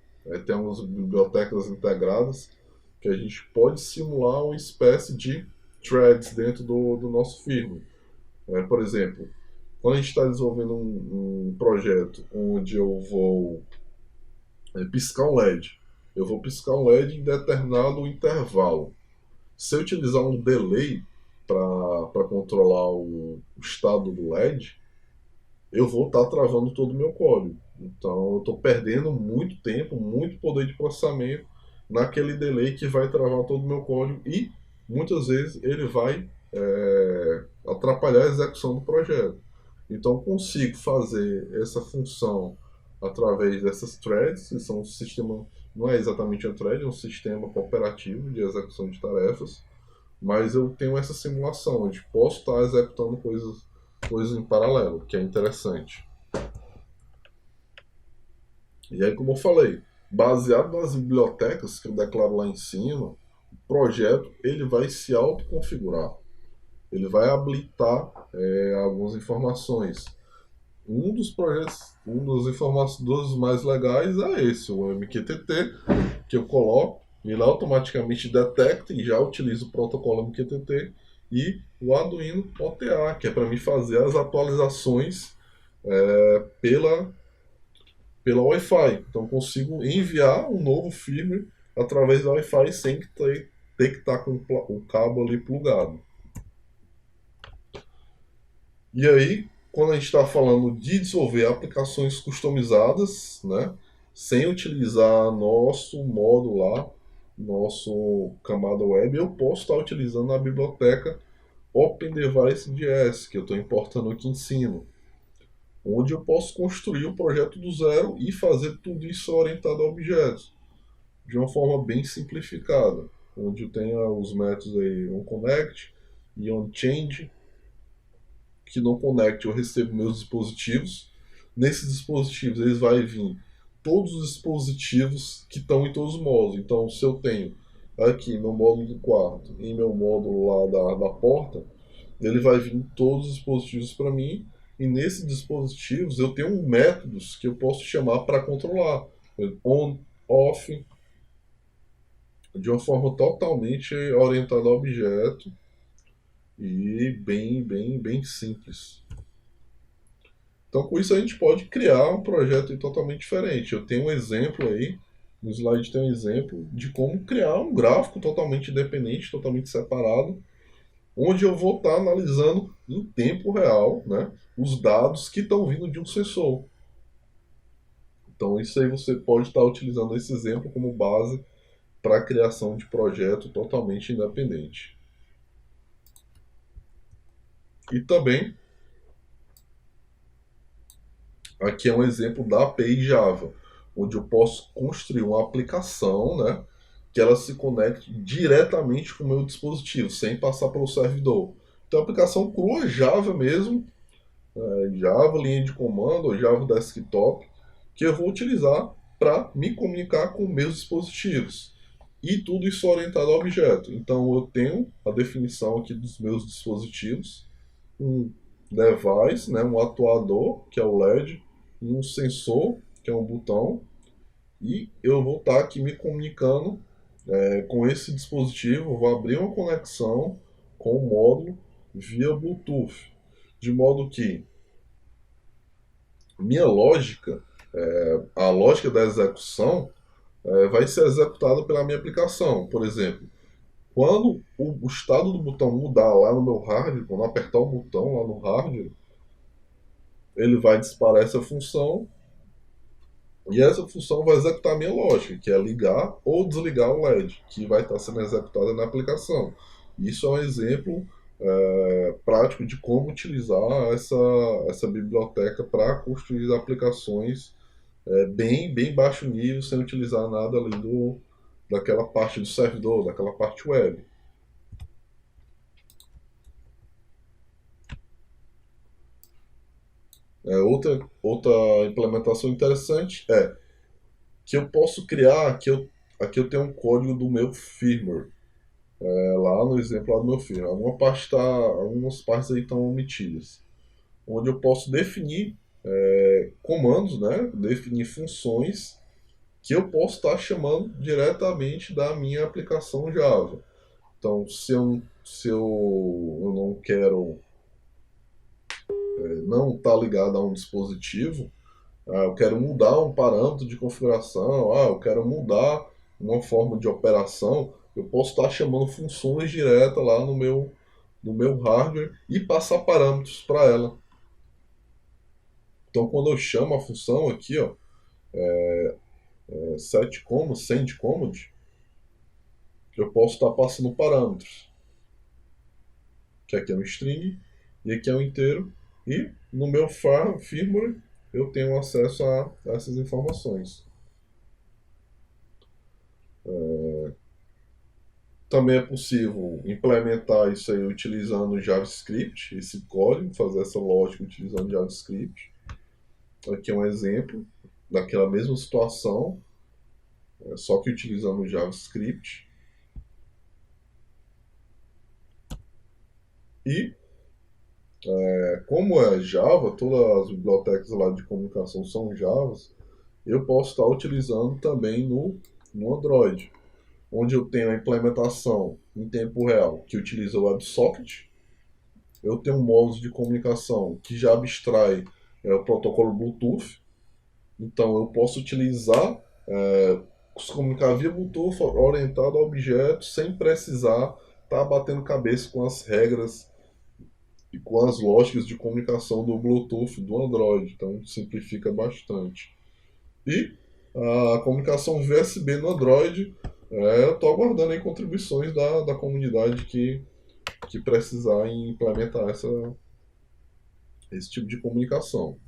Speaker 1: tem algumas bibliotecas integradas, que a gente pode simular uma espécie de threads dentro do nosso firmware. Por exemplo, quando a gente está desenvolvendo um projeto onde eu vou piscar um LED, eu vou piscar um LED em determinado intervalo. Se eu utilizar um delay para controlar o estado do LED, eu vou estar travando todo o meu código. Então eu estou perdendo muito tempo, muito poder de processamento naquele delay que vai travar todo o meu código e muitas vezes ele vai atrapalhar a execução do projeto. Então eu consigo fazer essa função através dessas threads, que são um sistema, não é exatamente um thread, é um sistema cooperativo de execução de tarefas, mas eu tenho essa simulação, onde posso estar executando coisas em paralelo, que é interessante. E aí, como eu falei, baseado nas bibliotecas que eu declaro lá em cima, o projeto ele vai se autoconfigurar. Ele vai habilitar algumas informações. Um dos projetos, dos mais legais é esse, o MQTT, que eu coloco, ele automaticamente detecta e já utiliza o protocolo MQTT, e o Arduino OTA, que é para mim fazer as atualizações pela Wi-Fi. Então consigo enviar um novo firmware através do Wi-Fi sem ter que estar com o cabo ali plugado. E aí, quando a gente está falando de desenvolver aplicações customizadas, né, sem utilizar nosso módulo lá, nosso camada web, eu posso estar utilizando a biblioteca OpenDevice.js, que eu estou importando aqui em cima, onde eu posso construir o projeto do zero e fazer tudo isso orientado a objetos, de uma forma bem simplificada, onde eu tenho os métodos aí onConnect e onChange, que no Connect eu recebo meus dispositivos. Nesses dispositivos eles vão vir todos os dispositivos que estão em todos os módulos. Então, se eu tenho aqui meu módulo do quarto e meu módulo lá da porta, ele vai vir todos os dispositivos para mim. E nesses dispositivos eu tenho métodos que eu posso chamar para controlar. On, off, de uma forma totalmente orientada ao objeto e bem simples. Então, com isso, a gente pode criar um projeto totalmente diferente. Eu tenho um exemplo aí, no slide tem um exemplo de como criar um gráfico totalmente independente, totalmente separado, onde eu vou estar analisando em tempo real, né, os dados que estão vindo de um sensor. Então, isso aí você pode estar utilizando esse exemplo como base para a criação de projeto totalmente independente. E também, aqui é um exemplo da API Java, onde eu posso construir uma aplicação, né, que ela se conecte diretamente com o meu dispositivo, sem passar pelo servidor. Então, a aplicação crua Java mesmo, Java linha de comando ou Java desktop, que eu vou utilizar para me comunicar com meus dispositivos. E tudo isso orientado a objeto. Então, eu tenho a definição aqui dos meus dispositivos, um device, né, um atuador, que é o LED, e um sensor, que é um botão, e eu vou estar aqui me comunicando com esse dispositivo. Eu vou abrir uma conexão com o módulo via Bluetooth, de modo que minha lógica, a lógica da execução, vai ser executada pela minha aplicação. Por exemplo, quando o estado do botão mudar lá no meu hardware, quando eu apertar o botão lá no hardware, ele vai disparar essa função, e essa função vai executar a minha lógica, que é ligar ou desligar o LED, que vai estar sendo executada na aplicação. Isso é um exemplo prático de como utilizar essa biblioteca para construir aplicações bem baixo nível, sem utilizar nada além daquela parte do servidor, daquela parte web. Outra implementação interessante é que eu posso criar, aqui eu tenho um código do meu firmware, lá no exemplo lá do meu firmware. Algumas partes aí estão omitidas, onde eu posso definir comandos, né, definir funções que eu posso estar chamando diretamente da minha aplicação Java. Então, se eu não quero não estar ligado a um dispositivo, eu quero mudar um parâmetro de configuração, eu quero mudar uma forma de operação, eu posso estar chamando funções diretas lá no meu hardware e passar parâmetros para ela. Então, quando eu chamo a função aqui, ó, send command, eu posso estar passando parâmetros, que aqui é um string e aqui é um inteiro, e no meu firmware eu tenho acesso a essas informações. Também é possível implementar isso aí utilizando JavaScript, esse código, fazer essa lógica utilizando JavaScript. Aqui é um exemplo daquela mesma situação, só que utilizando JavaScript. E como é Java, todas as bibliotecas lá de comunicação são Javas, eu posso estar utilizando também no Android, onde eu tenho a implementação em tempo real que utiliza o WebSocket. Eu tenho um módulo de comunicação que já abstrai o protocolo Bluetooth. Então eu posso utilizar, se comunicar via Bluetooth orientado a objetos sem precisar estar batendo cabeça com as regras e com as lógicas de comunicação do Bluetooth do Android. Então simplifica bastante. E a comunicação via USB no Android, eu estou aguardando aí contribuições da comunidade que que precisar implementar esse tipo de comunicação.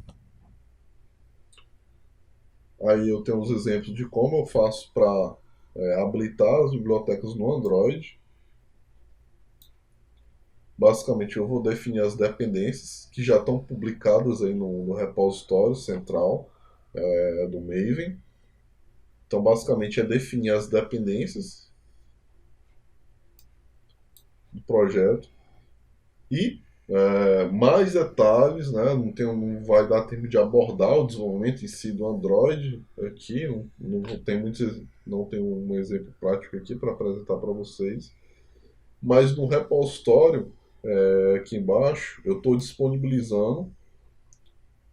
Speaker 1: Aí eu tenho os exemplos de como eu faço para habilitar as bibliotecas no Android. Basicamente, eu vou definir as dependências que já estão publicadas aí no repositório central do Maven. Então, basicamente, é definir as dependências do projeto e mais detalhes, né? Não vai dar tempo de abordar o desenvolvimento em si do Android aqui. Não tem um exemplo prático aqui para apresentar para vocês. Mas no repositório, aqui embaixo, eu estou disponibilizando.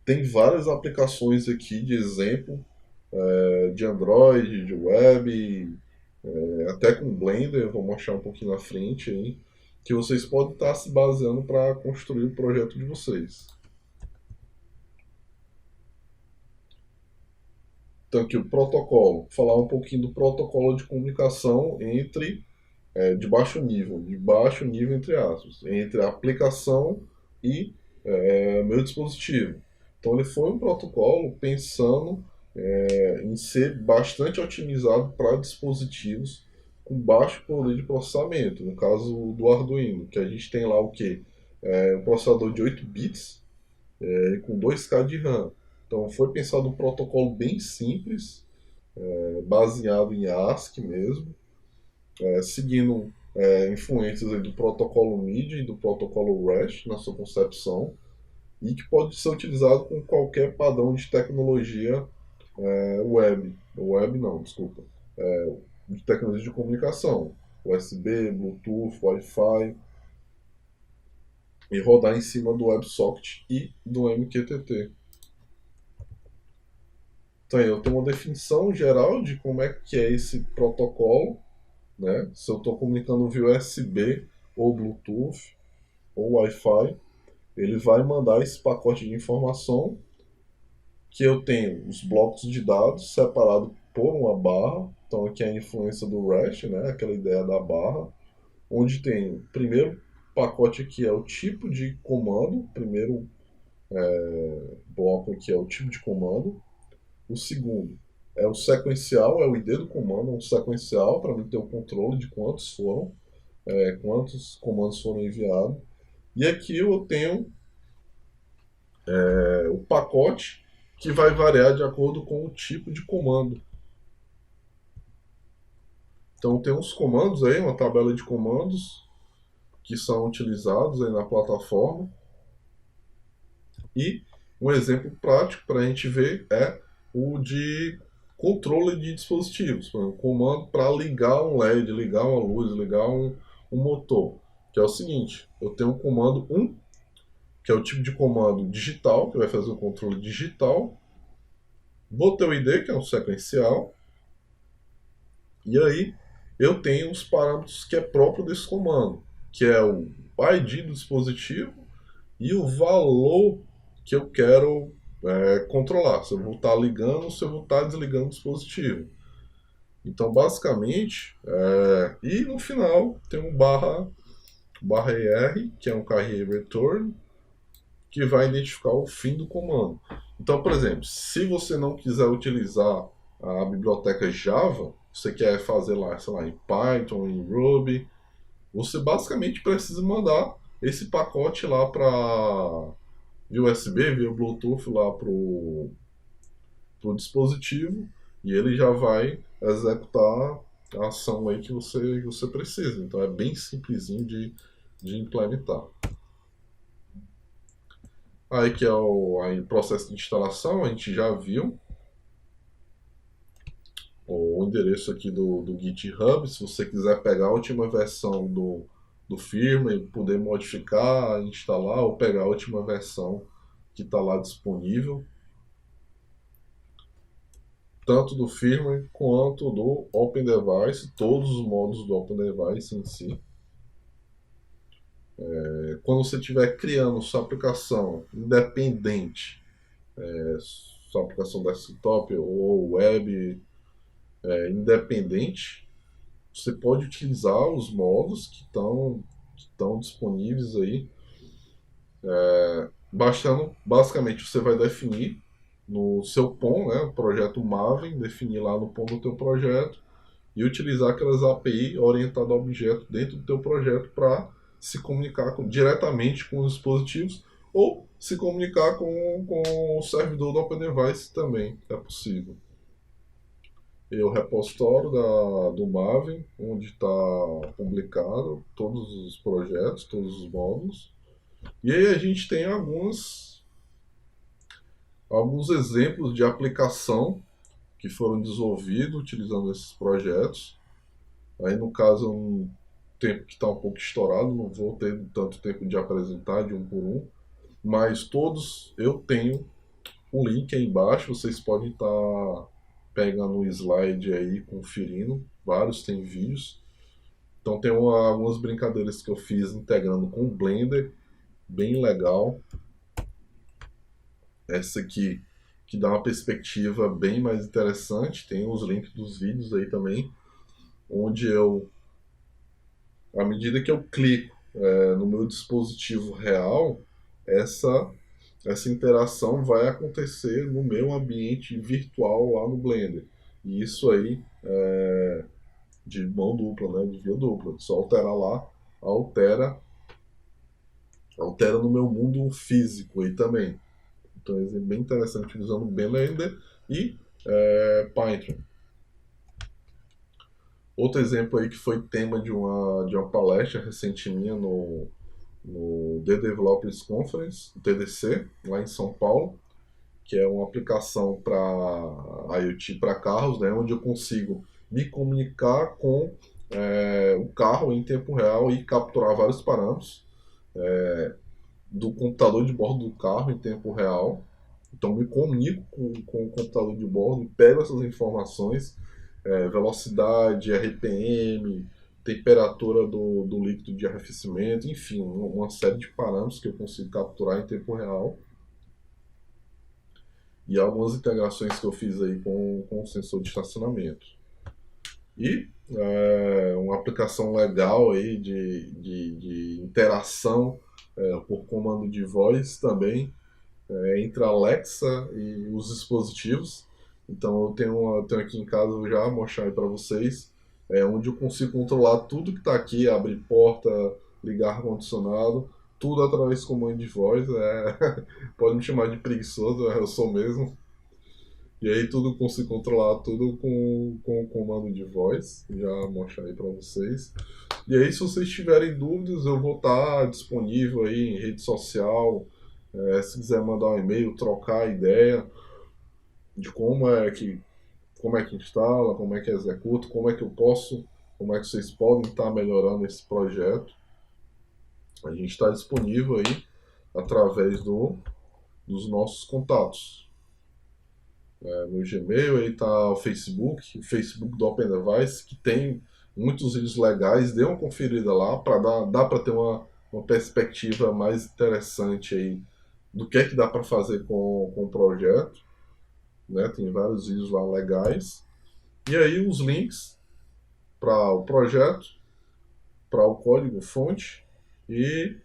Speaker 1: Tem várias aplicações aqui de exemplo de Android, de web, até com Blender, eu vou mostrar um pouquinho na frente aí, que vocês podem estar se baseando para construir o projeto de vocês. Então aqui o protocolo, falar um pouquinho do protocolo de comunicação de baixo nível entre aspas, entre a aplicação e meu dispositivo. Então ele foi um protocolo pensando em ser bastante otimizado para dispositivos com baixo poder de processamento, no caso do Arduino, que a gente tem lá o que? Um processador de 8 bits com 2K de RAM. Então foi pensado um protocolo bem simples, baseado em ASCII mesmo, seguindo influências aí do protocolo MIDI e do protocolo REST na sua concepção, e que pode ser utilizado com qualquer padrão de tecnologia web não, desculpa, de tecnologia de comunicação, USB, Bluetooth, Wi-Fi, e rodar em cima do WebSocket e do MQTT. Então eu tenho uma definição geral de como é que é esse protocolo, né? Se eu estou comunicando via USB ou Bluetooth ou Wi-Fi, ele vai mandar esse pacote de informação que eu tenho os blocos de dados separados por uma barra. Então aqui é a influência do REST, né? Aquela ideia da barra, onde tem o primeiro pacote aqui é o tipo de comando, o primeiro bloco aqui é o tipo de comando, o segundo é o sequencial, é o ID do comando, um sequencial para mim ter o controle de quantos comandos foram enviados. E aqui eu tenho o pacote que vai variar de acordo com o tipo de comando. Então tem uns comandos aí, uma tabela de comandos que são utilizados aí na plataforma. E um exemplo prático para a gente ver é o de controle de dispositivos. Por exemplo, comando para ligar um LED, ligar uma luz, ligar um motor. Que é o seguinte, eu tenho um comando 1, que é o tipo de comando digital, que vai fazer o controle digital. Botei o ID, que é um sequencial. E aí eu tenho os parâmetros que é próprio desse comando, que é o ID do dispositivo e o valor que eu quero controlar. Se eu vou estar ligando ou se eu vou estar desligando o dispositivo. Então, basicamente, e no final tem um barra ER, que é um carry return, que vai identificar o fim do comando. Então, por exemplo, se você não quiser utilizar a biblioteca Java, você quer fazer lá, sei lá, em Python, em Ruby, você basicamente precisa mandar esse pacote lá para via USB, via Bluetooth lá pro dispositivo, e ele já vai executar a ação aí que você precisa. Então é bem simplesinho de implementar. Aí que é o processo de instalação, a gente já viu o endereço aqui do GitHub. Se você quiser pegar a última versão do firmware, poder modificar, instalar ou pegar a última versão que está lá disponível, tanto do firmware quanto do Open Device, todos os modos do Open Device em si. Quando você estiver criando sua aplicação independente, sua aplicação desktop ou web independente, você pode utilizar os modos que estão que estão disponíveis aí. Basicamente, você vai definir no seu POM, né, o projeto Maven, definir lá no POM do teu projeto e utilizar aquelas API orientadas a objeto dentro do teu projeto para se comunicar diretamente com os dispositivos ou se comunicar com o servidor do OpenDevice também, é possível. E o repositório do Maven, onde está publicado todos os projetos, todos os módulos. E aí a gente tem alguns exemplos de aplicação que foram desenvolvidos utilizando esses projetos. Aí, no caso, um tempo que está um pouco estourado, não vou ter tanto tempo de apresentar de um por um, mas todos eu tenho um link aí embaixo, vocês podem estar pegando um slide aí, conferindo, vários tem vídeos. Então tem algumas brincadeiras que eu fiz integrando com o Blender, bem legal. Essa aqui que dá uma perspectiva bem mais interessante, tem os links dos vídeos aí também, onde eu, à medida que eu clico no meu dispositivo real, essa interação vai acontecer no meu ambiente virtual lá no Blender. E isso aí é de mão dupla, né, de via dupla. Só alterar lá, altera no meu mundo físico aí também. Então é bem interessante usando Blender e Python. Outro exemplo aí que foi tema de uma palestra recente minha no The Developers Conference, TDC, lá em São Paulo, que é uma aplicação para IoT para carros, né, onde eu consigo me comunicar com o carro em tempo real e capturar vários parâmetros do computador de bordo do carro em tempo real. Então me comunico com o computador de bordo e pego essas informações, velocidade, RPM, temperatura do líquido de arrefecimento, enfim, uma série de parâmetros que eu consigo capturar em tempo real. E algumas integrações que eu fiz aí com o sensor de estacionamento. E uma aplicação legal aí de interação por comando de voz também entre a Alexa e os dispositivos. Então eu tenho aqui em casa, eu já vou mostrar aí para vocês, onde eu consigo controlar tudo que está aqui, abrir porta, ligar ar-condicionado, tudo através do comando de voz. Pode me chamar de preguiçoso, eu sou mesmo. E aí tudo consigo controlar tudo com o comando de voz. Já vou mostrar aí para vocês. E aí, se vocês tiverem dúvidas, eu vou estar disponível aí em rede social. Se quiser mandar um e-mail, trocar ideia de como é que instala, como é que executa, como é que vocês podem estar melhorando esse projeto. A gente está disponível aí através dos nossos contatos. No Gmail, aí tá o Facebook do OpenDevice, que tem muitos vídeos legais. Dê uma conferida lá para dar para ter uma perspectiva mais interessante aí do que é que dá para fazer com o projeto, né? Tem vários vídeos lá legais. E aí os links para o projeto, para o código fonte e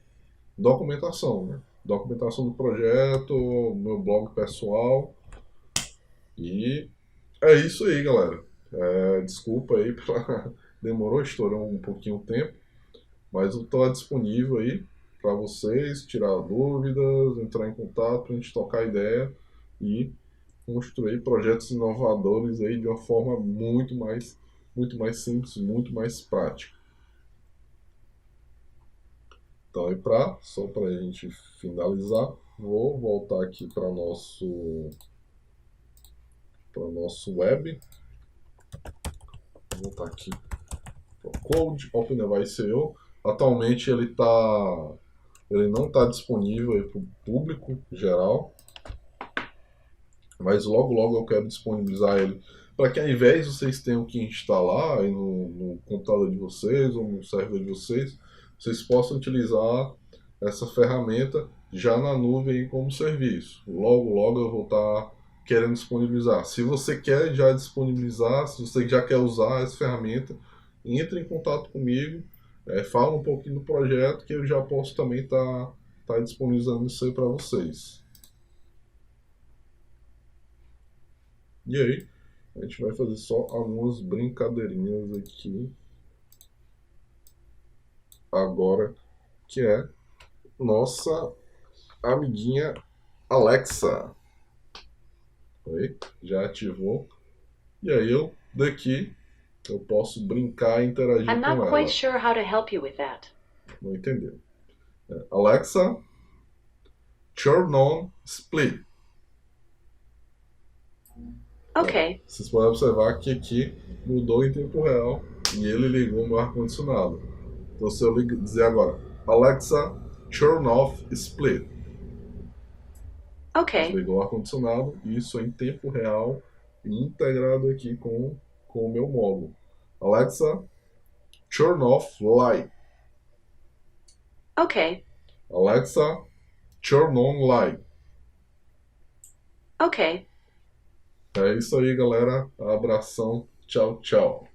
Speaker 1: documentação, né? Documentação do projeto, meu blog pessoal. E é isso aí, galera. Desculpa aí, demorou, estourou um pouquinho o tempo, mas eu estou disponível aí para vocês, tirar dúvidas, entrar em contato, para a gente tocar ideia e construir projetos inovadores aí de uma forma muito mais simples, muito mais prática. Então, só para a gente finalizar, vou voltar aqui para nosso web. Vou voltar aqui para o Code OpenDevice.io. Atualmente ele não está disponível para o público geral, mas logo eu quero disponibilizar ele para que, ao invés de vocês tenham que instalar aí no computador de vocês ou no servidor de vocês possam utilizar essa ferramenta já na nuvem como serviço. Logo eu vou estar querendo disponibilizar. Se você quer já disponibilizar, se você já quer usar essa ferramenta, entre em contato comigo Fala um pouquinho do projeto que eu já posso também tá disponibilizando isso aí para vocês. E aí, a gente vai fazer só algumas brincadeirinhas aqui agora, que é nossa amiguinha Alexa. Oi, já ativou. E aí eu posso brincar e interagir
Speaker 2: I'm
Speaker 1: com
Speaker 2: not quite
Speaker 1: ela.
Speaker 2: sure how to help you with that.
Speaker 1: Não entendeu? Alexa, turn on split.
Speaker 2: Okay.
Speaker 1: Vocês podem observar que aqui mudou em tempo real e ele ligou o ar-condicionado. Então se eu dizer agora, Alexa, turn off split.
Speaker 2: Okay.
Speaker 1: Desligou o ar-condicionado e isso é em tempo real e integrado aqui com o meu módulo. Alexa, turn off light.
Speaker 2: Okay.
Speaker 1: Alexa, turn on light.
Speaker 2: Okay.
Speaker 1: É isso aí, galera. Abração. Tchau, tchau.